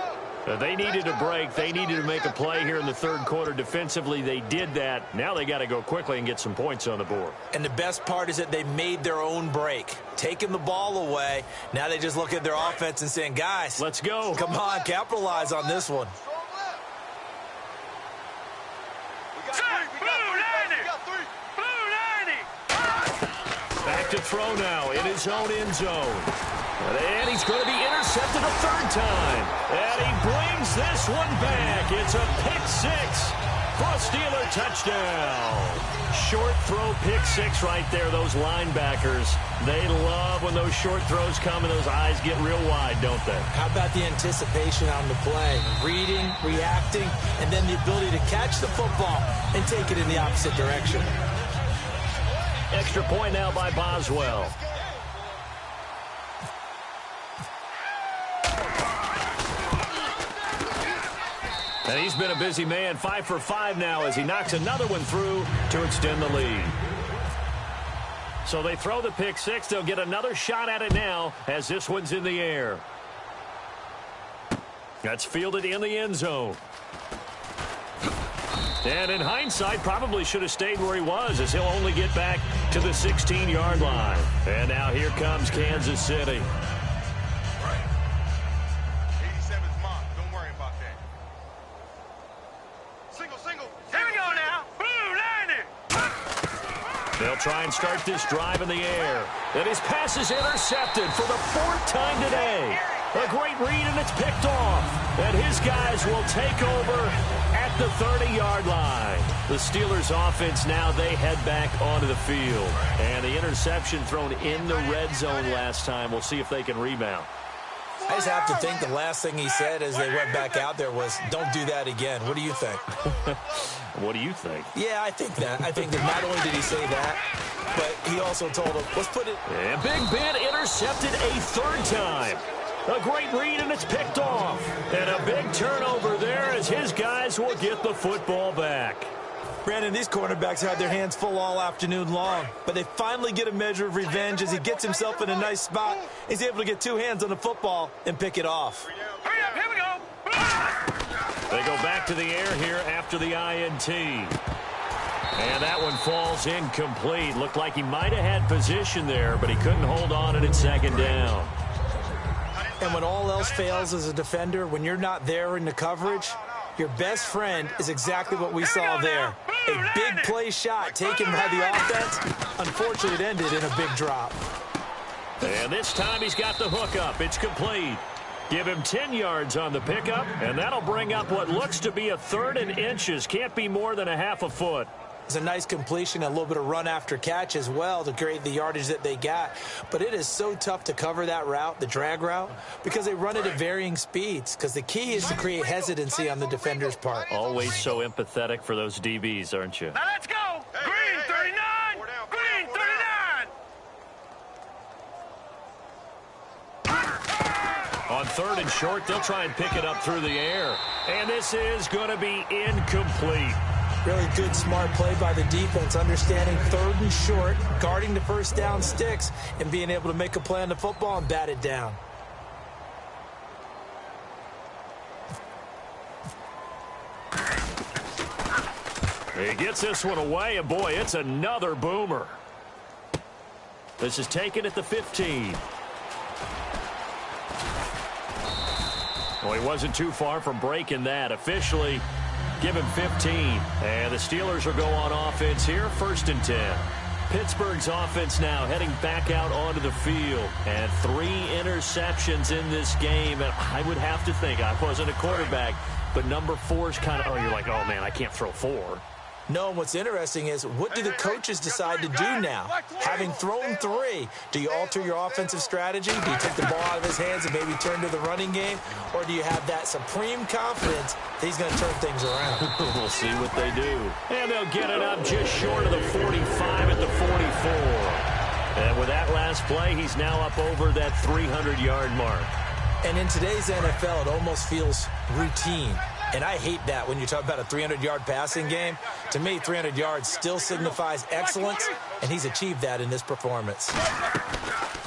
They needed a break. They needed to make a play here in the third quarter. Defensively, they did that. Now they got to go quickly and get some points on the board. And the best part is that they made their own break, taking the ball away. Now they just look at their offense and saying, guys, let's go. Come on, capitalize on this one. Back to throw now in his own end zone. And he's going to be intercepted a third time. And he brings this one back. It's a pick six for a Steeler touchdown. Short throw pick six right there. Those linebackers, they love when those short throws come and those eyes get real wide, don't they? How about the anticipation on the play? Reading, reacting, and then the ability to catch the football and take it in the opposite direction. Extra point now by Boswell. And he's been a busy man, 5 for 5 now as he knocks another one through to extend the lead. So they throw the pick six. They'll get another shot at it now as this one's in the air. That's fielded in the end zone. And in hindsight, probably should have stayed where he was as he'll only get back to the 16-yard line. And now here comes Kansas City. 87's mine. Don't worry about that. Single. Here we go now. Blue 90. They'll try and start this drive in the air. And his pass is intercepted for the 4th time today. A great read, and it's picked off. And his guys will take over at the 30-yard line. The Steelers' offense now, they head back onto the field. And the interception thrown in the red zone last time. We'll see if they can rebound. I just have to think the last thing he said as they went back out there was, don't do that again. What do you think? What do you think? Yeah, I think that. I think that not only did he say that, but he also told him, let's put it. And Big Ben intercepted a 3rd time. A great read, and it's picked off. And a big turnover there as his guys will get the football back. Brandon, these cornerbacks had their hands full all afternoon long, but they finally get a measure of revenge as he gets himself in a nice spot. He's able to get 2 hands on the football and pick it off. Hurry up, here we go. They go back to the air here after the INT. And that one falls incomplete. Looked like he might have had position there, but he couldn't hold on, and it's 2nd down. And when all else fails as a defender, when you're not there in the coverage, your best friend is exactly what we saw there. A big play shot taken by the offense. Unfortunately, it ended in a big drop. And this time he's got the hook up. It's complete. Give him 10 yards on the pickup, and that'll bring up what looks to be a 3rd and inches. Can't be more than a half a foot. It's a nice completion, a little bit of run after catch as well to create the yardage that they got. But it is so tough to cover that route, the drag route, because they run it at varying speeds. Because the key is to create hesitancy on the defender's part. Always so empathetic for those DBs, aren't you? Now let's go. Green 39. Green 39. On 3rd and short, they'll try and pick it up through the air. And this is going to be incomplete. Really good, smart play by the defense, understanding 3rd and short, guarding the first down sticks, and being able to make a play on the football and bat it down. He gets this one away, and boy, it's another boomer. This is taken at the 15. Well, he wasn't too far from breaking that. Officially, give him 15. And the Steelers will go on offense here, 1st and 10. Pittsburgh's offense now heading back out onto the field. And 3 interceptions in this game. And I would have to think, I wasn't a quarterback, but number 4's kind of, you're like, oh, man, I can't throw 4. No, and what's interesting is, what do the coaches decide to do now? Having thrown 3, do you alter your offensive strategy? Do you take the ball out of his hands and maybe turn to the running game? Or do you have that supreme confidence that he's going to turn things around? We'll see what they do. And they'll get it up just short of the 45 at the 44. And with that last play, he's now up over that 300-yard mark. And in today's NFL, it almost feels routine. And I hate that when you talk about a 300-yard passing game. To me, 300 yards still signifies excellence, and he's achieved that in this performance.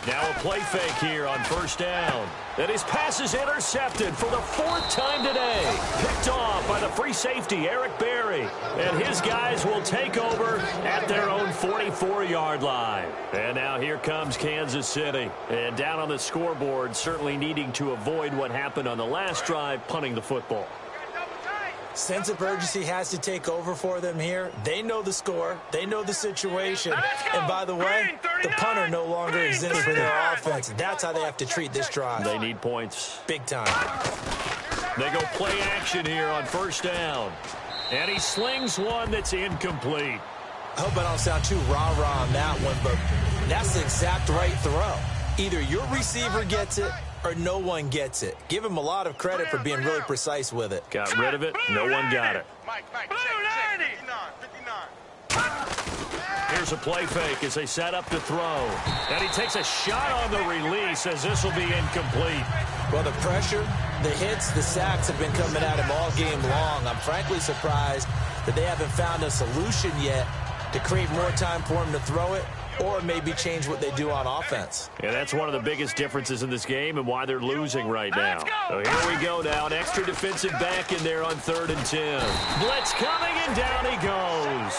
Now a play fake here on 1st down. And his pass is intercepted for the 4th time today. Picked off by the free safety, Eric Berry. And his guys will take over at their own 44-yard line. And now here comes Kansas City. And down on the scoreboard, certainly needing to avoid what happened on the last drive, punting the football. Sense of urgency has to take over for them here. They know the score. They know the situation. And by the way, the punter no longer exists for their offense. That's how they have to treat this drive. They need points. Big time. They go play action here on 1st down. And he slings one that's incomplete. I hope I don't sound too rah-rah on that one, but that's the exact right throw. Either your receiver gets it or no one gets it. Give him a lot of credit for being really precise with it. Got rid of it. No one got it. Here's a play fake as they set up to throw. And he takes a shot on the release as this will be incomplete. Well, the pressure, the hits, the sacks have been coming at him all game long. I'm frankly surprised that they haven't found a solution yet to create more time for him to throw it, or maybe change what they do on offense. Yeah, that's one of the biggest differences in this game and why they're losing right now. So here we go now. An extra defensive back in there on 3rd and 10. Blitz coming, and down he goes.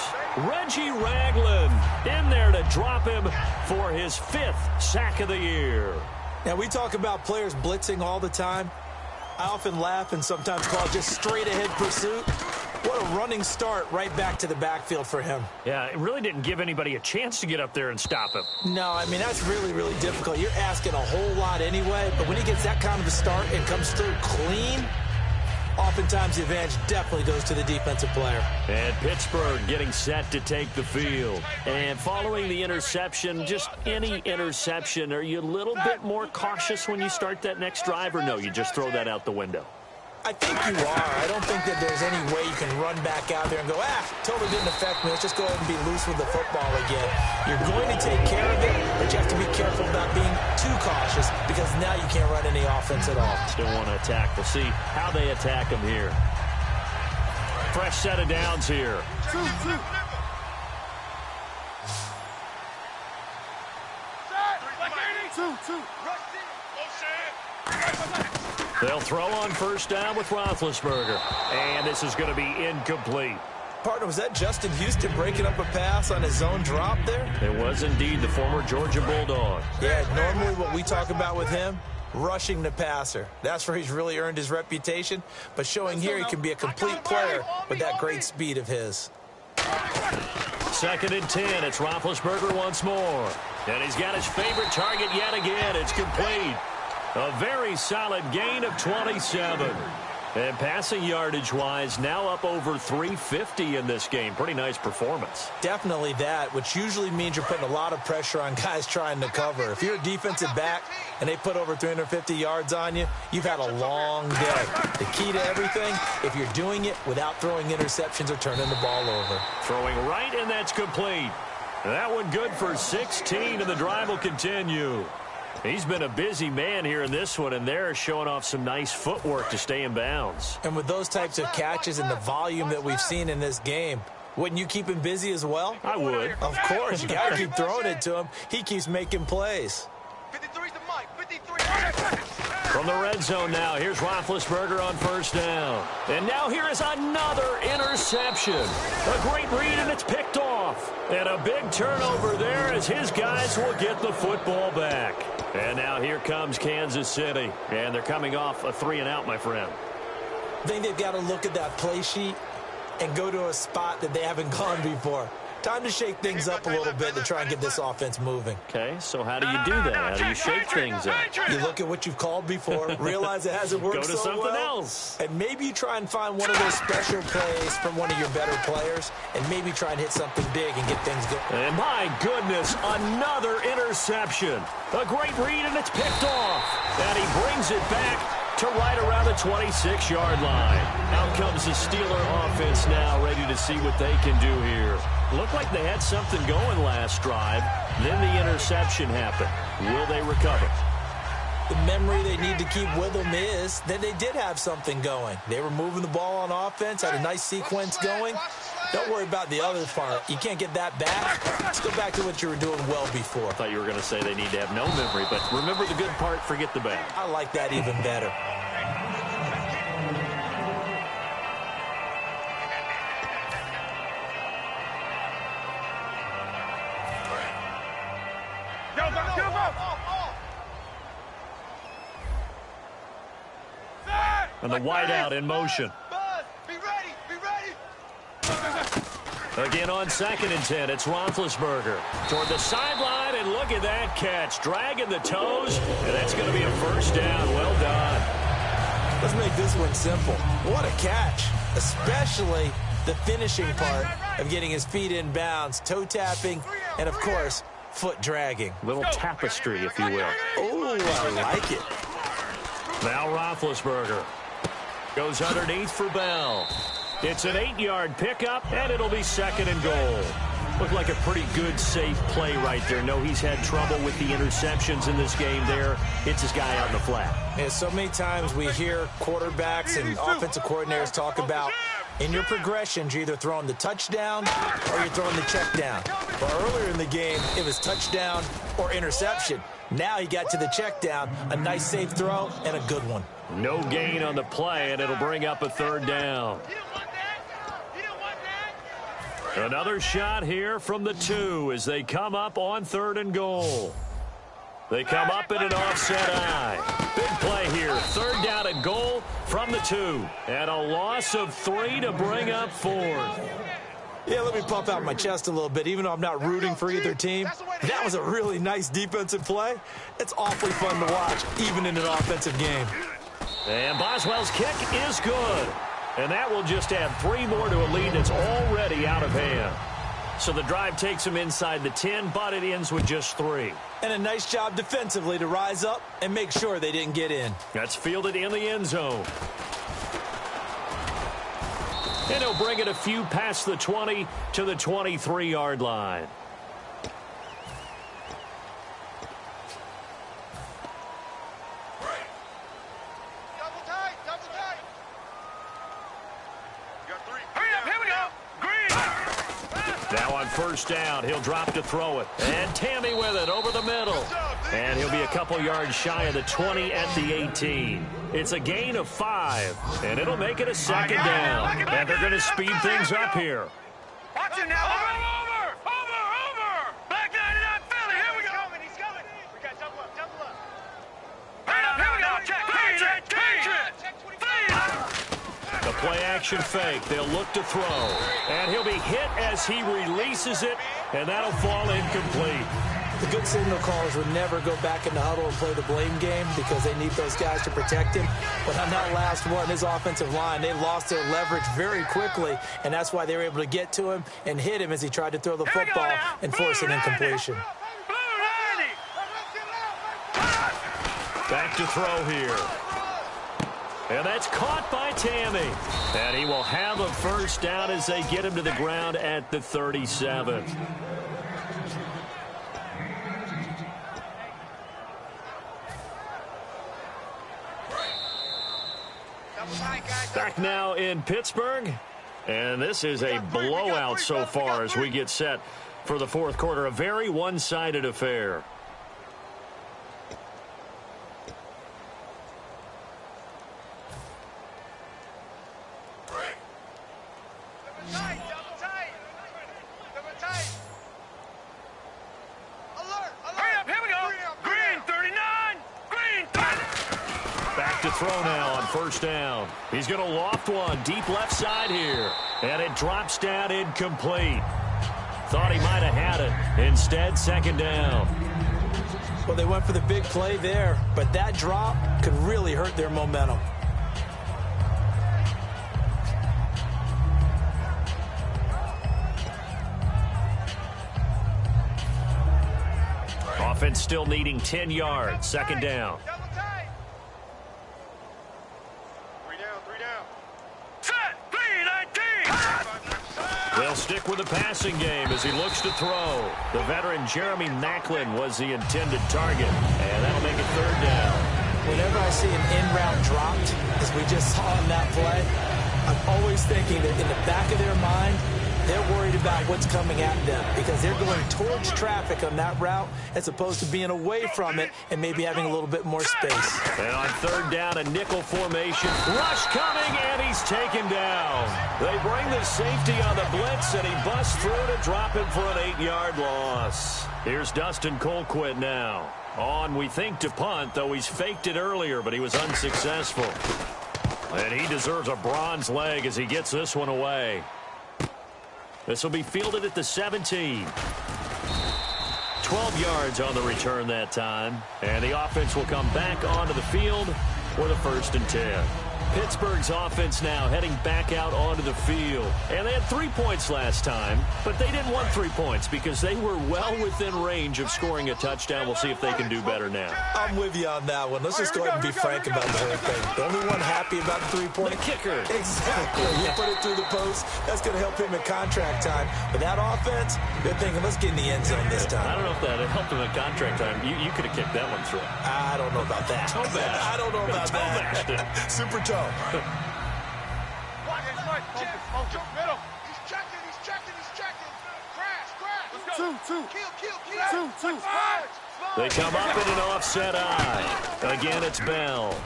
Reggie Ragland in there to drop him for his 5th sack of the year. Now, we talk about players blitzing all the time. I often laugh and sometimes call it just straight-ahead pursuit. What a running start right back to the backfield for him. Yeah, it really didn't give anybody a chance to get up there and stop him. No, I mean, that's really, really difficult. You're asking a whole lot anyway, but when he gets that kind of a start and comes through clean, oftentimes the advantage definitely goes to the defensive player. And Pittsburgh getting set to take the field. And following the interception, just any interception, are you a little bit more cautious when you start that next drive, or no, you just throw that out the window? I think you are. I don't think that there's any way you can run back out there and go, totally didn't affect me. Let's just go ahead and be loose with the football again. You're going to take care of it, but you have to be careful about being too cautious because now you can't run any offense at all. Still want to attack. We'll see how they attack him here. Fresh set of downs here. They'll throw on 1st down with Roethlisberger. And this is going to be incomplete. Partner, was that Justin Houston breaking up a pass on his own drop there? It was indeed the former Georgia Bulldog. Yeah, normally what we talk about with him, rushing the passer. That's where he's really earned his reputation, but showing here he can be a complete player with that great speed of his. 2nd and 10. It's Roethlisberger once more. And he's got his favorite target yet again. It's complete. A very solid gain of 27. And passing yardage-wise, now up over 350 in this game. Pretty nice performance. Definitely that, which usually means you're putting a lot of pressure on guys trying to cover. If you're a defensive back and they put over 350 yards on you, you've had a long day. The key to everything, if you're doing it without throwing interceptions or turning the ball over. Throwing right, and that's complete. That one good for 16, and the drive will continue. He's been a busy man here in this one, and they're showing off some nice footwork to stay in bounds. And with those types of catches and the volume that we've seen in this game, wouldn't you keep him busy as well? I would. Of course. You got to keep throwing it to him. He keeps making plays. 53's the mic. 53. From the red zone now, here's Roethlisberger on 1st down. And now here is another interception. A great read, and it's picked off. And a big turnover there as his guys will get the football back. And now here comes Kansas City. And they're coming off a 3-and-out, my friend. I think they've got to look at that play sheet and go to a spot that they haven't gone before. Time to shake things up a little bit to try and get this offense moving. Okay, so how do you do that? How do you shake things up? You look at what you've called before, realize it hasn't worked so well. Go to something else. And maybe you try and find one of those special plays from one of your better players, and maybe try and hit something big and get things going. And my goodness, another interception. A great read, and it's picked off. And he brings it back to right around the 26-yard line. Out comes the Steeler offense now, ready to see what they can do here. Looked like they had something going last drive. Then the interception happened. Will they recover? The memory they need to keep with them is that they did have something going. They were moving the ball on offense, had a nice sequence going. Don't worry about the other part. You can't get that back. Let's go back to what you were doing well before. I thought you were going to say they need to have no memory, but remember the good part, forget the bad. I like that even better. And the wideout in motion. Be ready. Be ready. Again on 2nd and 10, it's Roethlisberger toward the sideline, and look at that catch. Dragging the toes, and that's going to be a 1st down. Well done. Let's make this one simple. What a catch, especially the finishing part of getting his feet in bounds, toe tapping, and, of course, foot dragging. Little tapestry, if you will. Oh, I like it. Now Roethlisberger goes underneath for Bell. It's an 8-yard pickup, and it'll be 2nd and goal. Looked like a pretty good, safe play right there. No, he's had trouble with the interceptions in this game there. Hits his guy out in the flat. Yeah, so many times we hear quarterbacks and offensive coordinators talk about in your progressions, you're either throwing the touchdown or you're throwing the check down. But earlier in the game, it was touchdown or interception. Now he got to the check down, a nice safe throw, and a good one. No gain on the play, and it'll bring up a 3rd down. Another shot here from the 2 as they come up on 3rd and goal. They come up in an offset eye. Big play here. 3rd down and goal from the 2. And a loss of 3 to bring up 4th. Yeah, let me puff out my chest a little bit, even though I'm not rooting for either team. That was a really nice defensive play. It's awfully fun to watch, even in an offensive game. And Boswell's kick is good. And that will just add 3 more to a lead that's already out of hand. So the drive takes them inside the 10, but it ends with just 3. And a nice job defensively to rise up and make sure they didn't get in. That's fielded in the end zone. And he'll bring it a few past the 20 to the 23-yard line. Double tight. You got 3. Hurry up, here we go. Green. Now on 1st down, he'll drop to throw it. And Tammy with it over the middle. And he'll be a couple yards shy of the 20 at the 18. It's a gain of 5, and it'll make it a 2nd down. And they're going to speed things up here. Watch him now. Over. Back 99 Philly. Here we go. He's coming. We got double up. Hurry up. play action fake. They'll look to throw. And he'll be hit as he releases it, and that'll fall incomplete. The good signal callers would never go back in the huddle and play the blame game because they need those guys to protect him. But on that last one, his offensive line, they lost their leverage very quickly, and that's why they were able to get to him and hit him as he tried to throw the football and force an incompletion. Back to throw here. And that's caught by Tammy. And he will have a first down as they get him to the ground at the 37. Back now in Pittsburgh, and this is a blowout so far as we get set for the fourth quarter. A very one-sided affair. Throw now on first down. He's going to loft one deep left side here. And it drops down incomplete. Thought he might have had it. Instead, second down. Well, they went for the big play there, but that drop could really hurt their momentum. Offense still needing 10 yards. Second down. They'll stick with the passing game as he looks to throw. The veteran Jeremy Maclin was the intended target, and that'll make it third down. Whenever I see an in-route dropped, as we just saw in that play, I'm always thinking that in the back of their mind, they're worried about what's coming at them because they're going towards traffic on that route as opposed to being away from it and maybe having a little bit more space. And on third down, a nickel formation. Rush coming, and he's taken down. They bring the safety on the blitz, and he busts through to drop him for an 8-yard loss. Here's Dustin Colquitt now. On, we think, to punt, though he's faked it earlier, but he was unsuccessful. And he deserves a bronze leg as he gets this one away. This will be fielded at the 17. 12 yards on the return that time. And the offense will come back onto the field for the 1st and 10. Pittsburgh's offense now heading back out onto the field. And they had 3 points last time, but they didn't want 3 points because they were well within range of scoring a touchdown. We'll see if they can do better now. I'm with you on that one. Let's just go ahead and be frank about the whole thing. The only one happy about the 3-point. The kicker. Exactly. You put it through the post. That's going to help him in contract time. But that offense, they're thinking, let's get in the end zone this time. I don't know if that helped him in contract time. You could have kicked that one through. I don't know about that. Toe bash. I don't know about that. Super toe. He's checking. Crash. Kill. They come up in an offset eye. Again, it's Bell.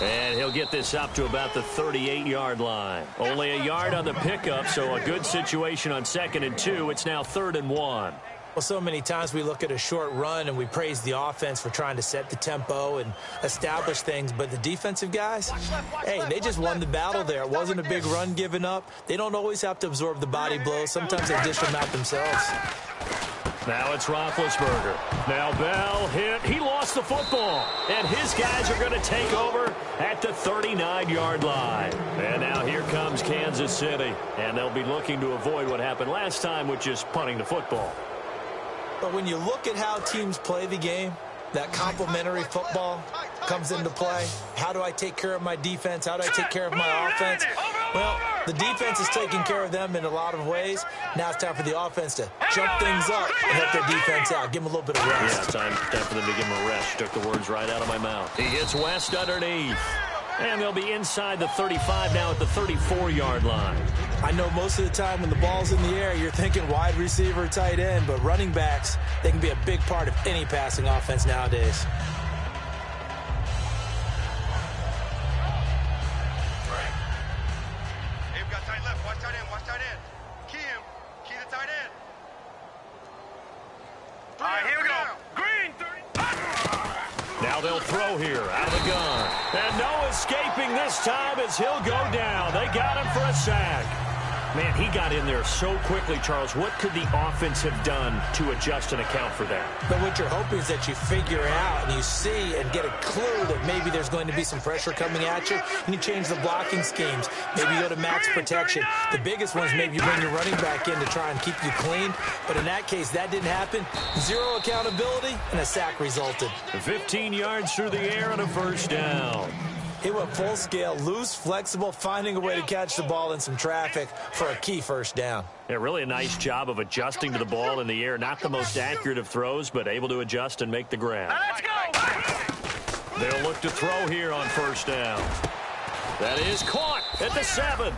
And he'll get this up to about the 38-yard line. Only a yard on the pickup, so a good situation on 2nd and 2. It's now 3rd and 1. Well, so many times we look at a short run and we praise the offense for trying to set the tempo and establish things, but the defensive guys, hey, they just won the battle there. It wasn't a big run given up. They don't always have to absorb the body blows. Sometimes they dish them out themselves. Now it's Roethlisberger. Now Bell hit. He lost the football. And his guys are going to take over at the 39-yard line. And now here comes Kansas City. And they'll be looking to avoid what happened last time, which is punting the football. But when you look at how teams play the game, that complementary football comes into play. How do I take care of my defense? How do I take care of my offense? Well, the defense is taking care of them in a lot of ways. Now it's time for the offense to jump things up and help their defense out. Give them a little bit of rest. Yeah, time for them to give him a rest. Took the words right out of my mouth. He hits West underneath. And they'll be inside the 35 now at the 34-yard line. I know most of the time when the ball's in the air, you're thinking wide receiver, tight end, but running backs, they can be a big part of any passing offense nowadays. Hey, we've got tight left. Watch tight end. Key him. Key the tight end. All right, here we go. Green, 30. Now they'll throw here out of the gun. And Noah's escaping this time as he'll go down. They got him for a sack. Man, he got in there so quickly, Charles. What could the offense have done to adjust and account for that? But what you're hoping is that you figure out and you see and get a clue that maybe there's going to be some pressure coming at you, and you change the blocking schemes. Maybe you go to max protection. The biggest one is maybe you bring your running back in to try and keep you clean. But in that case, that didn't happen. Zero accountability, and a sack resulted. 15 yards through the air and a first down. He went full scale, loose, flexible, finding a way to catch the ball in some traffic for a key first down. Yeah, really a nice job of adjusting to the ball in the air. Not the most accurate of throws, but able to adjust and make the grab. Let's go! They'll look to throw here on first down. That is caught at the 7.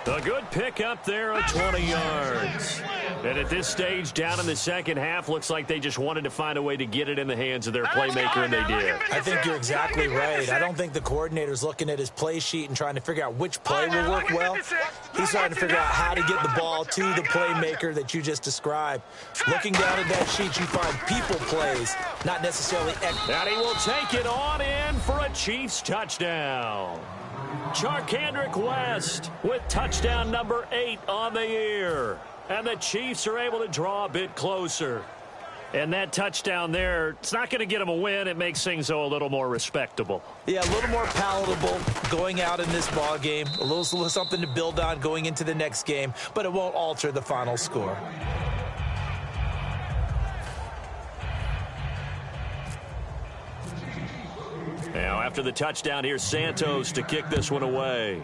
A good pick up there of 20 yards. And at this stage, down in the second half, looks like they just wanted to find a way to get it in the hands of their playmaker, and they did. I think you're exactly right. I don't think the coordinator's looking at his play sheet and trying to figure out which play will work well. He's trying to figure out how to get the ball to the playmaker that you just described. Looking down at that sheet, you find people plays, not necessarily... And he will take it on in for a Chiefs touchdown. Charkandrick West with touchdown number 8 on the year. And the Chiefs are able to draw a bit closer. And that touchdown there, it's not going to get them a win. It makes things, though, a little more respectable. Yeah, a little more palatable going out in this ball game. A little something to build on going into the next game. But it won't alter the final score. Now, after the touchdown, here's Santos to kick this one away.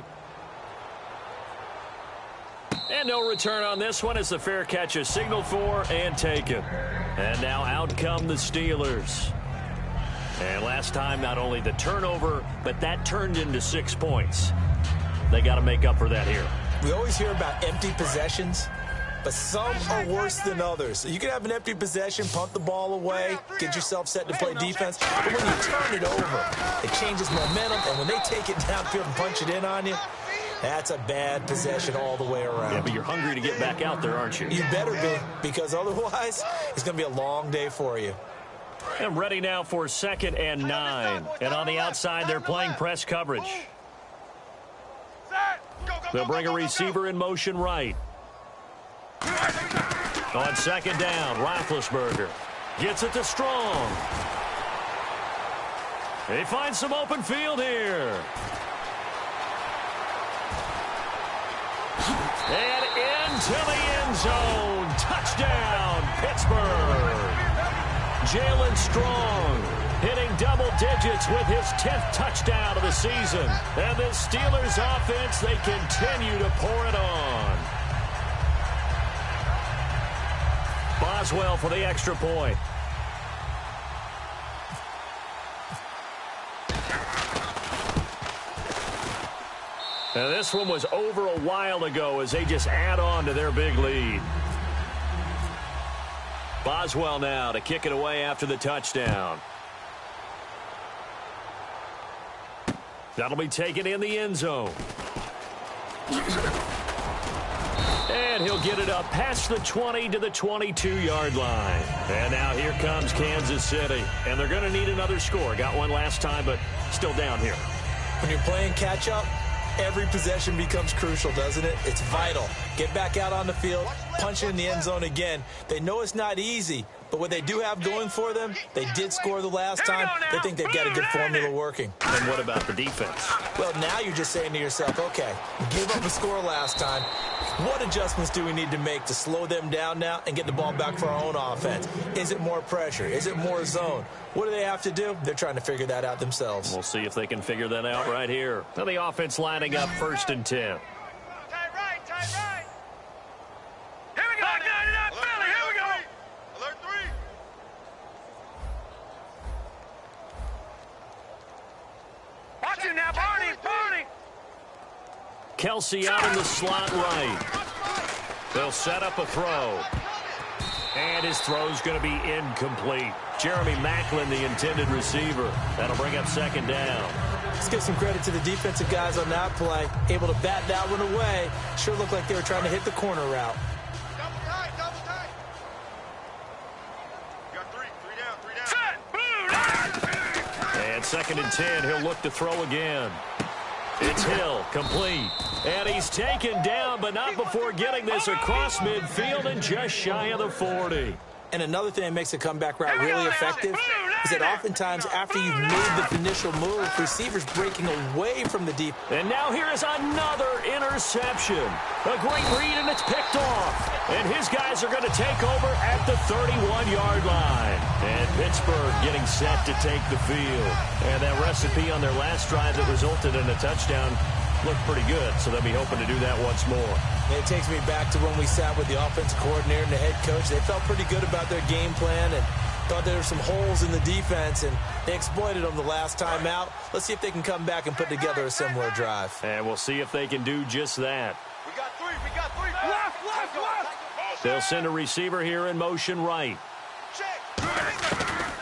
And no return on this one as the fair catch is signaled for and taken. And now out come the Steelers. And last time, not only the turnover, but that turned into 6 points. They got to make up for that here. We always hear about empty possessions, but some are worse than others. You can have an empty possession, punt the ball away, get yourself set to play defense. But when you turn it over, it changes momentum. And when they take it downfield and punch it in on you, that's a bad possession all the way around. Yeah, but you're hungry to get back out there, aren't you? You better be, because otherwise it's going to be a long day for you. And ready now for 2nd and 9. And on the outside, they're playing press coverage. They'll bring a receiver in motion right. On 2nd down, Roethlisberger gets it to Strong. They find some open field here. And into the end zone. Touchdown, Pittsburgh. Jalen Strong hitting double digits with his 10th touchdown of the season. And the Steelers offense, they continue to pour it on. Boswell for the extra point. Now this one was over a while ago as they just add on to their big lead. Boswell now to kick it away after the touchdown. That'll be taken in the end zone. And he'll get it up past the 20 to the 22-yard line. And now here comes Kansas City. And they're going to need another score. Got one last time, but still down here. When you're playing catch-up, every possession becomes crucial, doesn't it? It's vital. Get back out on the field, punch it in the end zone again. They know it's not easy, but what they do have going for them, they did score the last time. They think they've got a good formula working. And what about the defense? Well, now you're just saying to yourself, okay, we gave up a score last time. What adjustments do we need to make to slow them down now and get the ball back for our own offense? Is it more pressure? Is it more zone? What do they have to do? They're trying to figure that out themselves. We'll see if they can figure that out right here. Now the offense lining up 1st and 10. Tight right, tight right. Here we go. Line it up, Philly. Here we go. Alert 3. Watch it now, Barney. Kelsey out in the slot right. They'll set up a throw. And his throw's going to be incomplete. Jeremy Maclin, the intended receiver. That'll bring up 2nd down. Let's give some credit to the defensive guys on that play. Able to bat that one away. Sure looked like they were trying to hit the corner route. Double tight. You got 3 down. Set, boom, And 2nd and 10, he'll look to throw again. It's Hill, complete. And he's taken down, but not before getting this across midfield and just shy of the 40. And another thing that makes a comeback route really effective is that oftentimes after you've made the initial move, receivers breaking away from the deep. And now here is another interception. A great read, and it's picked off. And his guys are going to take over at the 31-yard line. And Pittsburgh getting set to take the field. And that recipe on their last drive that resulted in a touchdown looked pretty good, so they'll be hoping to do that once more. It takes me back to when we sat with the offensive coordinator and the head coach. They felt pretty good about their game plan and thought there were some holes in the defense, and they exploited them the last time out. Let's see if they can come back and put together a similar drive. And we'll see if they can do just that. We got three. Left. They'll send a receiver here in motion right. Check.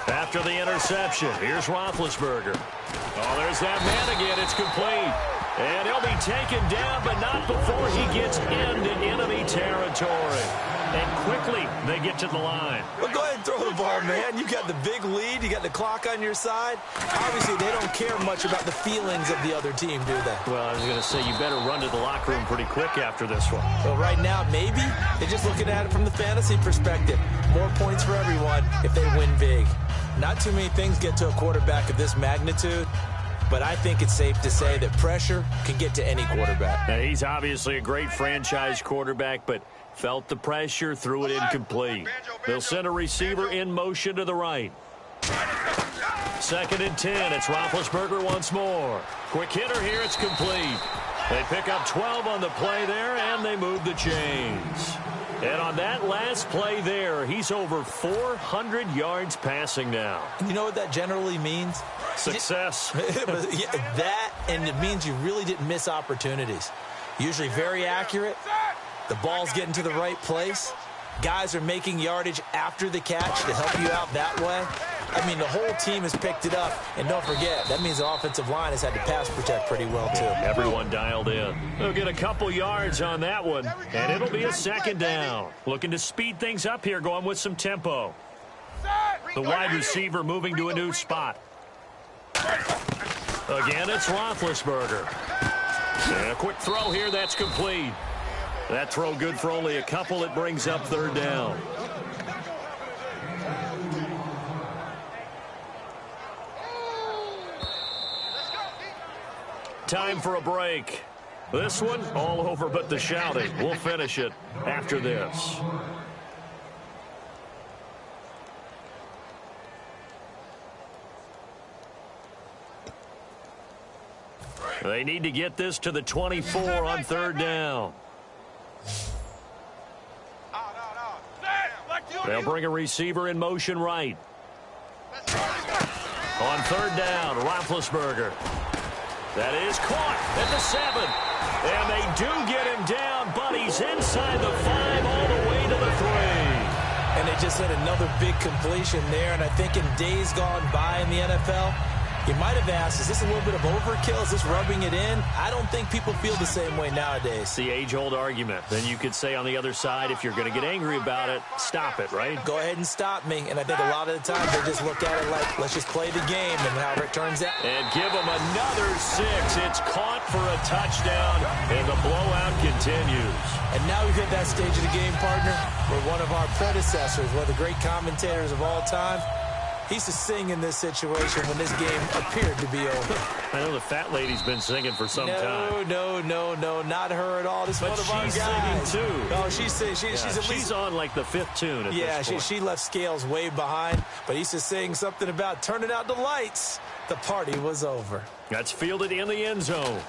After the interception, here's Roethlisberger. Oh, there's that man again. It's complete. And he'll be taken down, but not before he gets into enemy territory. And quickly, they get to the line. Well, go ahead and throw the ball, man. You got the big lead. You got the clock on your side. Obviously, they don't care much about the feelings of the other team, do they? Well, I was going to say, you better run to the locker room pretty quick after this one. Well, right now, maybe. They're just looking at it from the fantasy perspective. More points for everyone if they win big. Not too many things get to a quarterback of this magnitude. But I think it's safe to say that pressure can get to any quarterback. Now, he's obviously a great franchise quarterback, but felt the pressure, threw it incomplete. They'll send a receiver in motion to the right. 2nd and 10. It's Roethlisberger once more. Quick hitter here. It's complete. They pick up 12 on the play there, and they move the chains. And on that last play there, he's over 400 yards passing now. You know what that generally means? Success. That, and it means you really didn't miss opportunities. Usually very accurate. The ball's getting to the right place. Guys are making yardage after the catch to help you out that way. I mean, the whole team has picked it up. And don't forget, that means the offensive line has had to pass protect pretty well, too. Everyone dialed in. They'll get a couple yards on that one, and it'll be a 2nd down. Looking to speed things up here, going with some tempo. The wide receiver moving to a new spot. Again, it's Roethlisberger. And a quick throw here, that's complete. That throw good for only a couple. It brings up 3rd down. Time for a break. This one, all over but the shouting. We'll finish it after this. They need to get this to the 24 on 3rd down. They'll bring a receiver in motion right. On 3rd down, Roethlisberger. That is caught at the 7. And they do get him down, but he's inside the 5 all the way to the 3. And they just had another big completion there. And I think in days gone by in the NFL, you might have asked, is this a little bit of overkill? Is this rubbing it in? I don't think people feel the same way nowadays. The age-old argument. Then you could say on the other side, if you're going to get angry about it, stop it, right? Go ahead and stop me. And I think a lot of the time they just look at it like, let's just play the game and however it turns out. And give them another 6. It's caught for a touchdown, and the blowout continues. And now we've hit that stage of the game, partner, where one of our predecessors, one of the great commentators of all time, he used to sing in this situation when this game appeared to be over. I know the fat lady's been singing for some time. No, not her at all. This is one of our guys. She's singing, too. No, she's singing. She's on, like, the 5th tune at this point. She left Scales way behind, but he used to sing something about turning out the lights. The party was over. That's fielded in the end zone.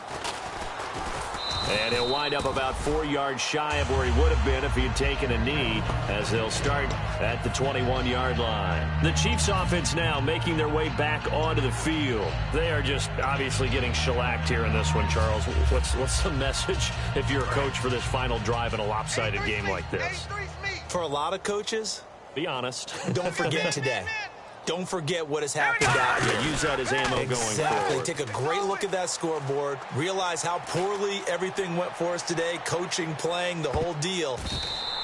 And he'll wind up about 4 yards shy of where he would have been if he had taken a knee, as they'll start at the 21-yard line. The Chiefs offense now making their way back onto the field. They are just obviously getting shellacked here in this one, Charles. What's the message if you're a coach for this final drive in a lopsided game like this? For a lot of coaches, be honest. Don't forget today. Don't forget what has happened out here. Use that as ammo going forward. Exactly. Take a great look at that scoreboard. Realize how poorly everything went for us today. Coaching, playing, the whole deal.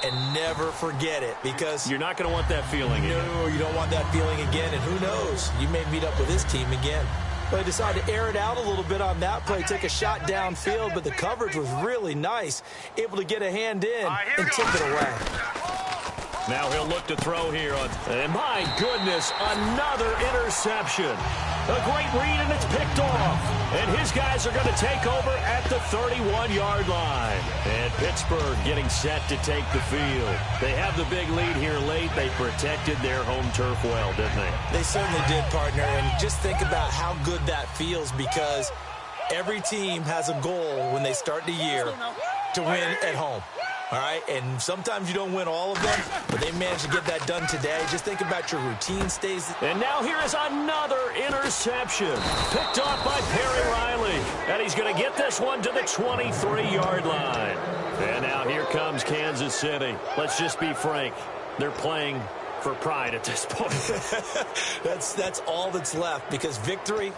And never forget it, because you're not going to want that feeling again. No, you don't want that feeling again. And who knows? You may meet up with this team again. Well, he decided to air it out a little bit on that play, take a shot downfield, but the coverage was really nice, able to get a hand in and tip it away. Now he'll look to throw here. And my goodness, another interception. A great read, and it's picked off. And his guys are going to take over at the 31-yard line. And Pittsburgh getting set to take the field. They have the big lead here late. They protected their home turf well, didn't they? They certainly did, partner. And just think about how good that feels, because every team has a goal when they start the year to win at home. All right, and sometimes you don't win all of them, but they managed to get that done today. Just think about your routine stays. And now here is another interception. Picked off by Perry Riley. And he's going to get this one to the 23-yard line. And now here comes Kansas City. Let's just be frank. They're playing for pride at this point. That's all that's left, because victory,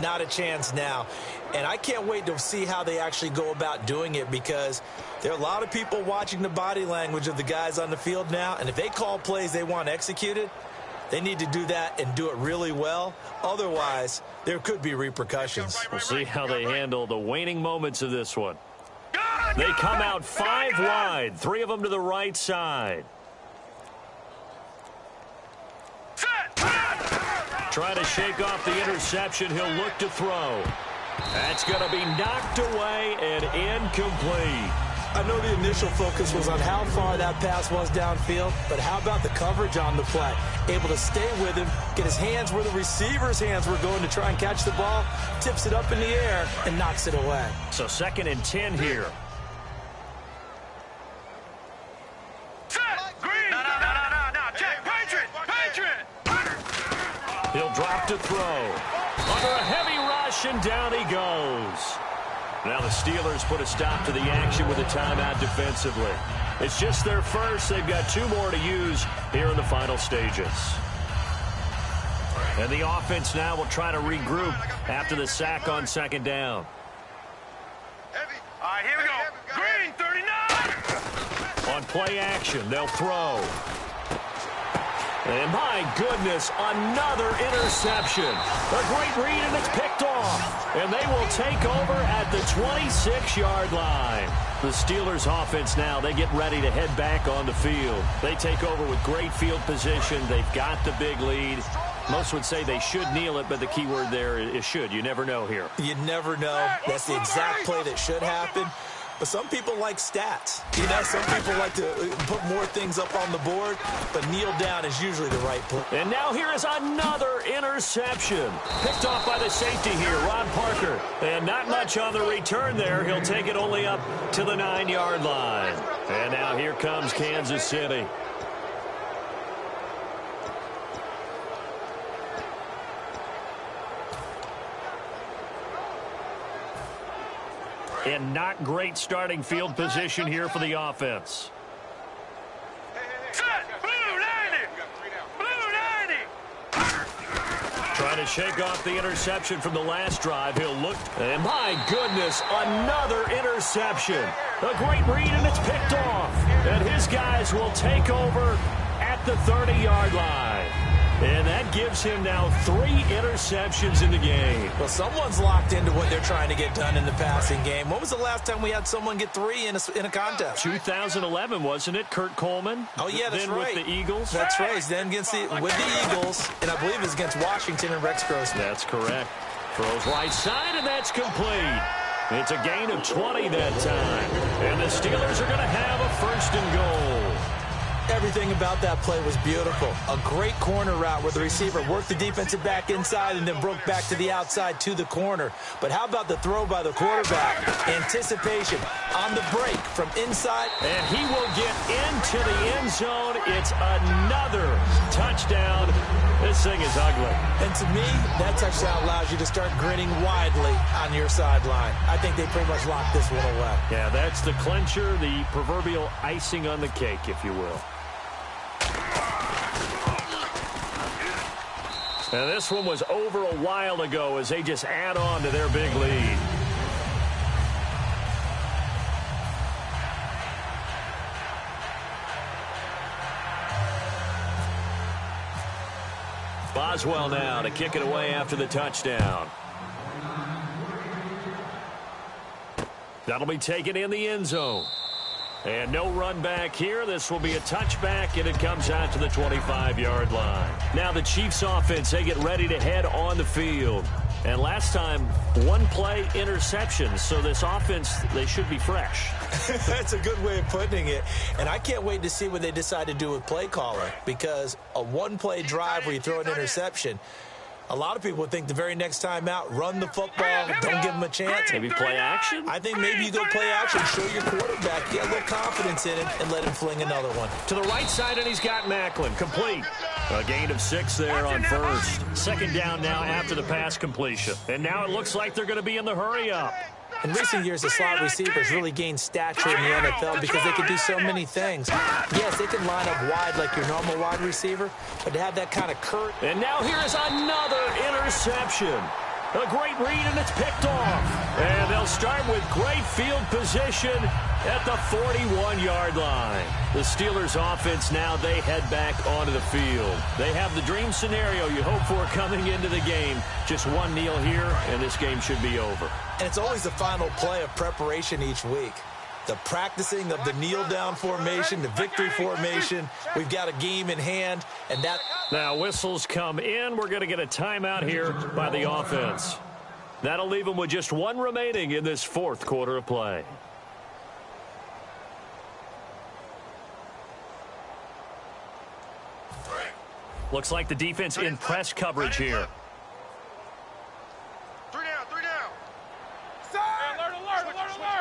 not a chance now. And I can't wait to see how they actually go about doing it, because there are a lot of people watching the body language of the guys on the field now, and if they call plays they want executed, they need to do that and do it really well. Otherwise, there could be repercussions. We'll see how they handle the waning moments of this one. They come out 5 wide, 3 of them to the right side. Trying to shake off the interception. He'll look to throw. That's going to be knocked away and incomplete. I know the initial focus was on how far that pass was downfield, but how about the coverage on the play? Able to stay with him, get his hands where the receiver's hands were going to try and catch the ball, tips it up in the air, and knocks it away. So 2nd and 10 here. He'll drop to throw. Under a heavy rush, and down he goes. Now the Steelers put a stop to the action with a timeout defensively. It's just their first. They've got 2 more to use here in the final stages. And the offense now will try to regroup after the sack on 2nd down. All right, here we go. Green, 39. On play action, they'll throw. And my goodness, another interception. A great read, and it's picked off. And they will take over at the 26-yard line. The Steelers offense now, they get ready to head back on the field. They take over with great field position. They've got the big lead. Most would say they should kneel it, but the key word there is should. You never know here. You never know. That's the exact play that should happen. But some people like stats. You know, some people like to put more things up on the board, but kneel down is usually the right play. And now here is another interception. Picked off by the safety here, Ron Parker. And not much on the return there. He'll take it only up to the 9-yard line. And now here comes Kansas City. And not great starting field position here for the offense. Set, blue 90. Blue 90. Trying to shake off the interception from the last drive. He'll look. And my goodness, another interception. A great read, and it's picked off. And his guys will take over at the 30-yard line. And that gives him now 3 interceptions in the game. Well, someone's locked into what they're trying to get done in the passing game. When was the last time we had someone get 3 in a contest? 2011, wasn't it? Kurt Coleman? Oh, yeah, that's right. Then with the Eagles? That's right. He's then with the Eagles, and I believe it's against Washington and Rex Grossman. That's correct. Throws right side, and that's complete. It's a gain of 20 that time. And the Steelers are going to have a 1st and goal. Everything about that play was beautiful. A great corner route where the receiver worked the defensive back inside and then broke back to the outside to the corner. But how about the throw by the quarterback? Anticipation on the break from inside. And he will get into the end zone. It's another touchdown. This thing is ugly. And to me, that touchdown allows you to start grinning widely on your sideline. I think they pretty much locked this one away. Yeah, that's the clincher, the proverbial icing on the cake, if you will. And this one was over a while ago as they just add on to their big lead. Boswell now to kick it away after the touchdown. That'll be taken in the end zone. And no run back here. This will be a touchback, and it comes out to the 25-yard line. Now the Chiefs offense, they get ready to head on the field. And last time, one play interception. So this offense, they should be fresh. That's a good way of putting it. And I can't wait to see what they decide to do with play caller, because a one-play drive where you throw an interception, a lot of people would think the very next time out, run the football, don't give them a chance. Maybe play action? I think maybe you go play action, show your quarterback, get a little confidence in it, and let him fling another one. To the right side, and he's got Macklin. Complete. A gain of 6 there on first. Second down now after the pass completion. And now it looks like they're going to be in the hurry-up. In recent years, the slot receivers really gained stature in the NFL because they can do so many things. Yes, they can line up wide like your normal wide receiver, but to have that kind of curt. And now here's another interception. A great read, and it's picked off. And they'll start with great field position at the 41-yard line. The Steelers offense now, they head back onto the field. They have the dream scenario you hope for coming into the game. Just one kneel here, and this game should be over. And it's always the final play of preparation each week. The practicing of the kneel-down formation, the victory formation. We've got a game in hand, and that... Now whistles come in. We're going to get a timeout here by the offense. That'll leave them with just one remaining in this fourth quarter of play. Looks like the defense in press coverage here. 3 down, 3 down.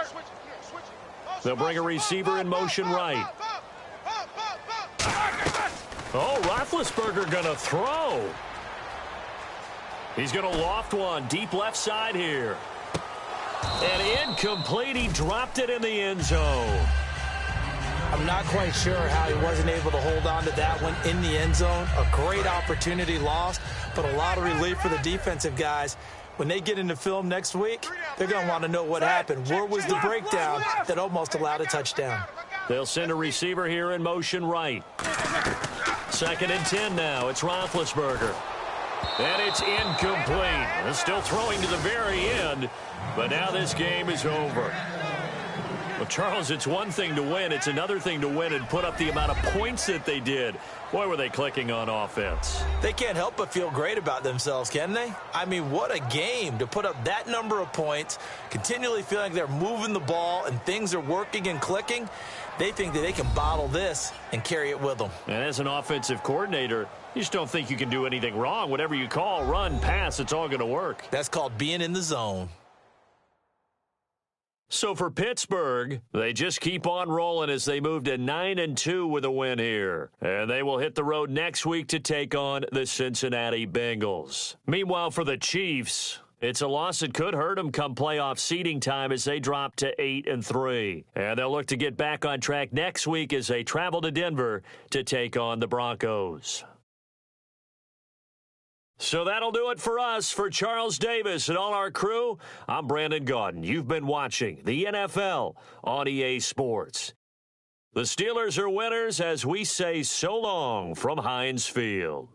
Switch it. They'll bring a receiver in motion right. Oh, Roethlisberger going to throw. He's going to loft one deep left side here. And incomplete. He dropped it in the end zone. I'm not quite sure how he wasn't able to hold on to that one in the end zone. A great opportunity lost, but a lot of relief for the defensive guys. When they get into film next week, they're going to want to know what happened. Where was the breakdown that almost allowed a touchdown? They'll send a receiver here in motion right. 2nd and 10 now. It's Roethlisberger. And it's incomplete. They're still throwing to the very end, but now this game is over. Well, Charles, it's one thing to win. It's another thing to win and put up the amount of points that they did. Boy, were they clicking on offense. They can't help but feel great about themselves, can they? I mean, what a game to put up that number of points, continually feeling like they're moving the ball and things are working and clicking. They think that they can bottle this and carry it with them. And as an offensive coordinator, you just don't think you can do anything wrong. Whatever you call, run, pass, it's all going to work. That's called being in the zone. So for Pittsburgh, they just keep on rolling as they move to 9-2 with a win here. And they will hit the road next week to take on the Cincinnati Bengals. Meanwhile, for the Chiefs, it's a loss that could hurt them come playoff seeding time as they drop to 8-3. And they'll look to get back on track next week as they travel to Denver to take on the Broncos. So that'll do it for us. For Charles Davis and all our crew, I'm Brandon Gaudin. You've been watching the NFL on EA Sports. The Steelers are winners as we say so long from Heinz Field.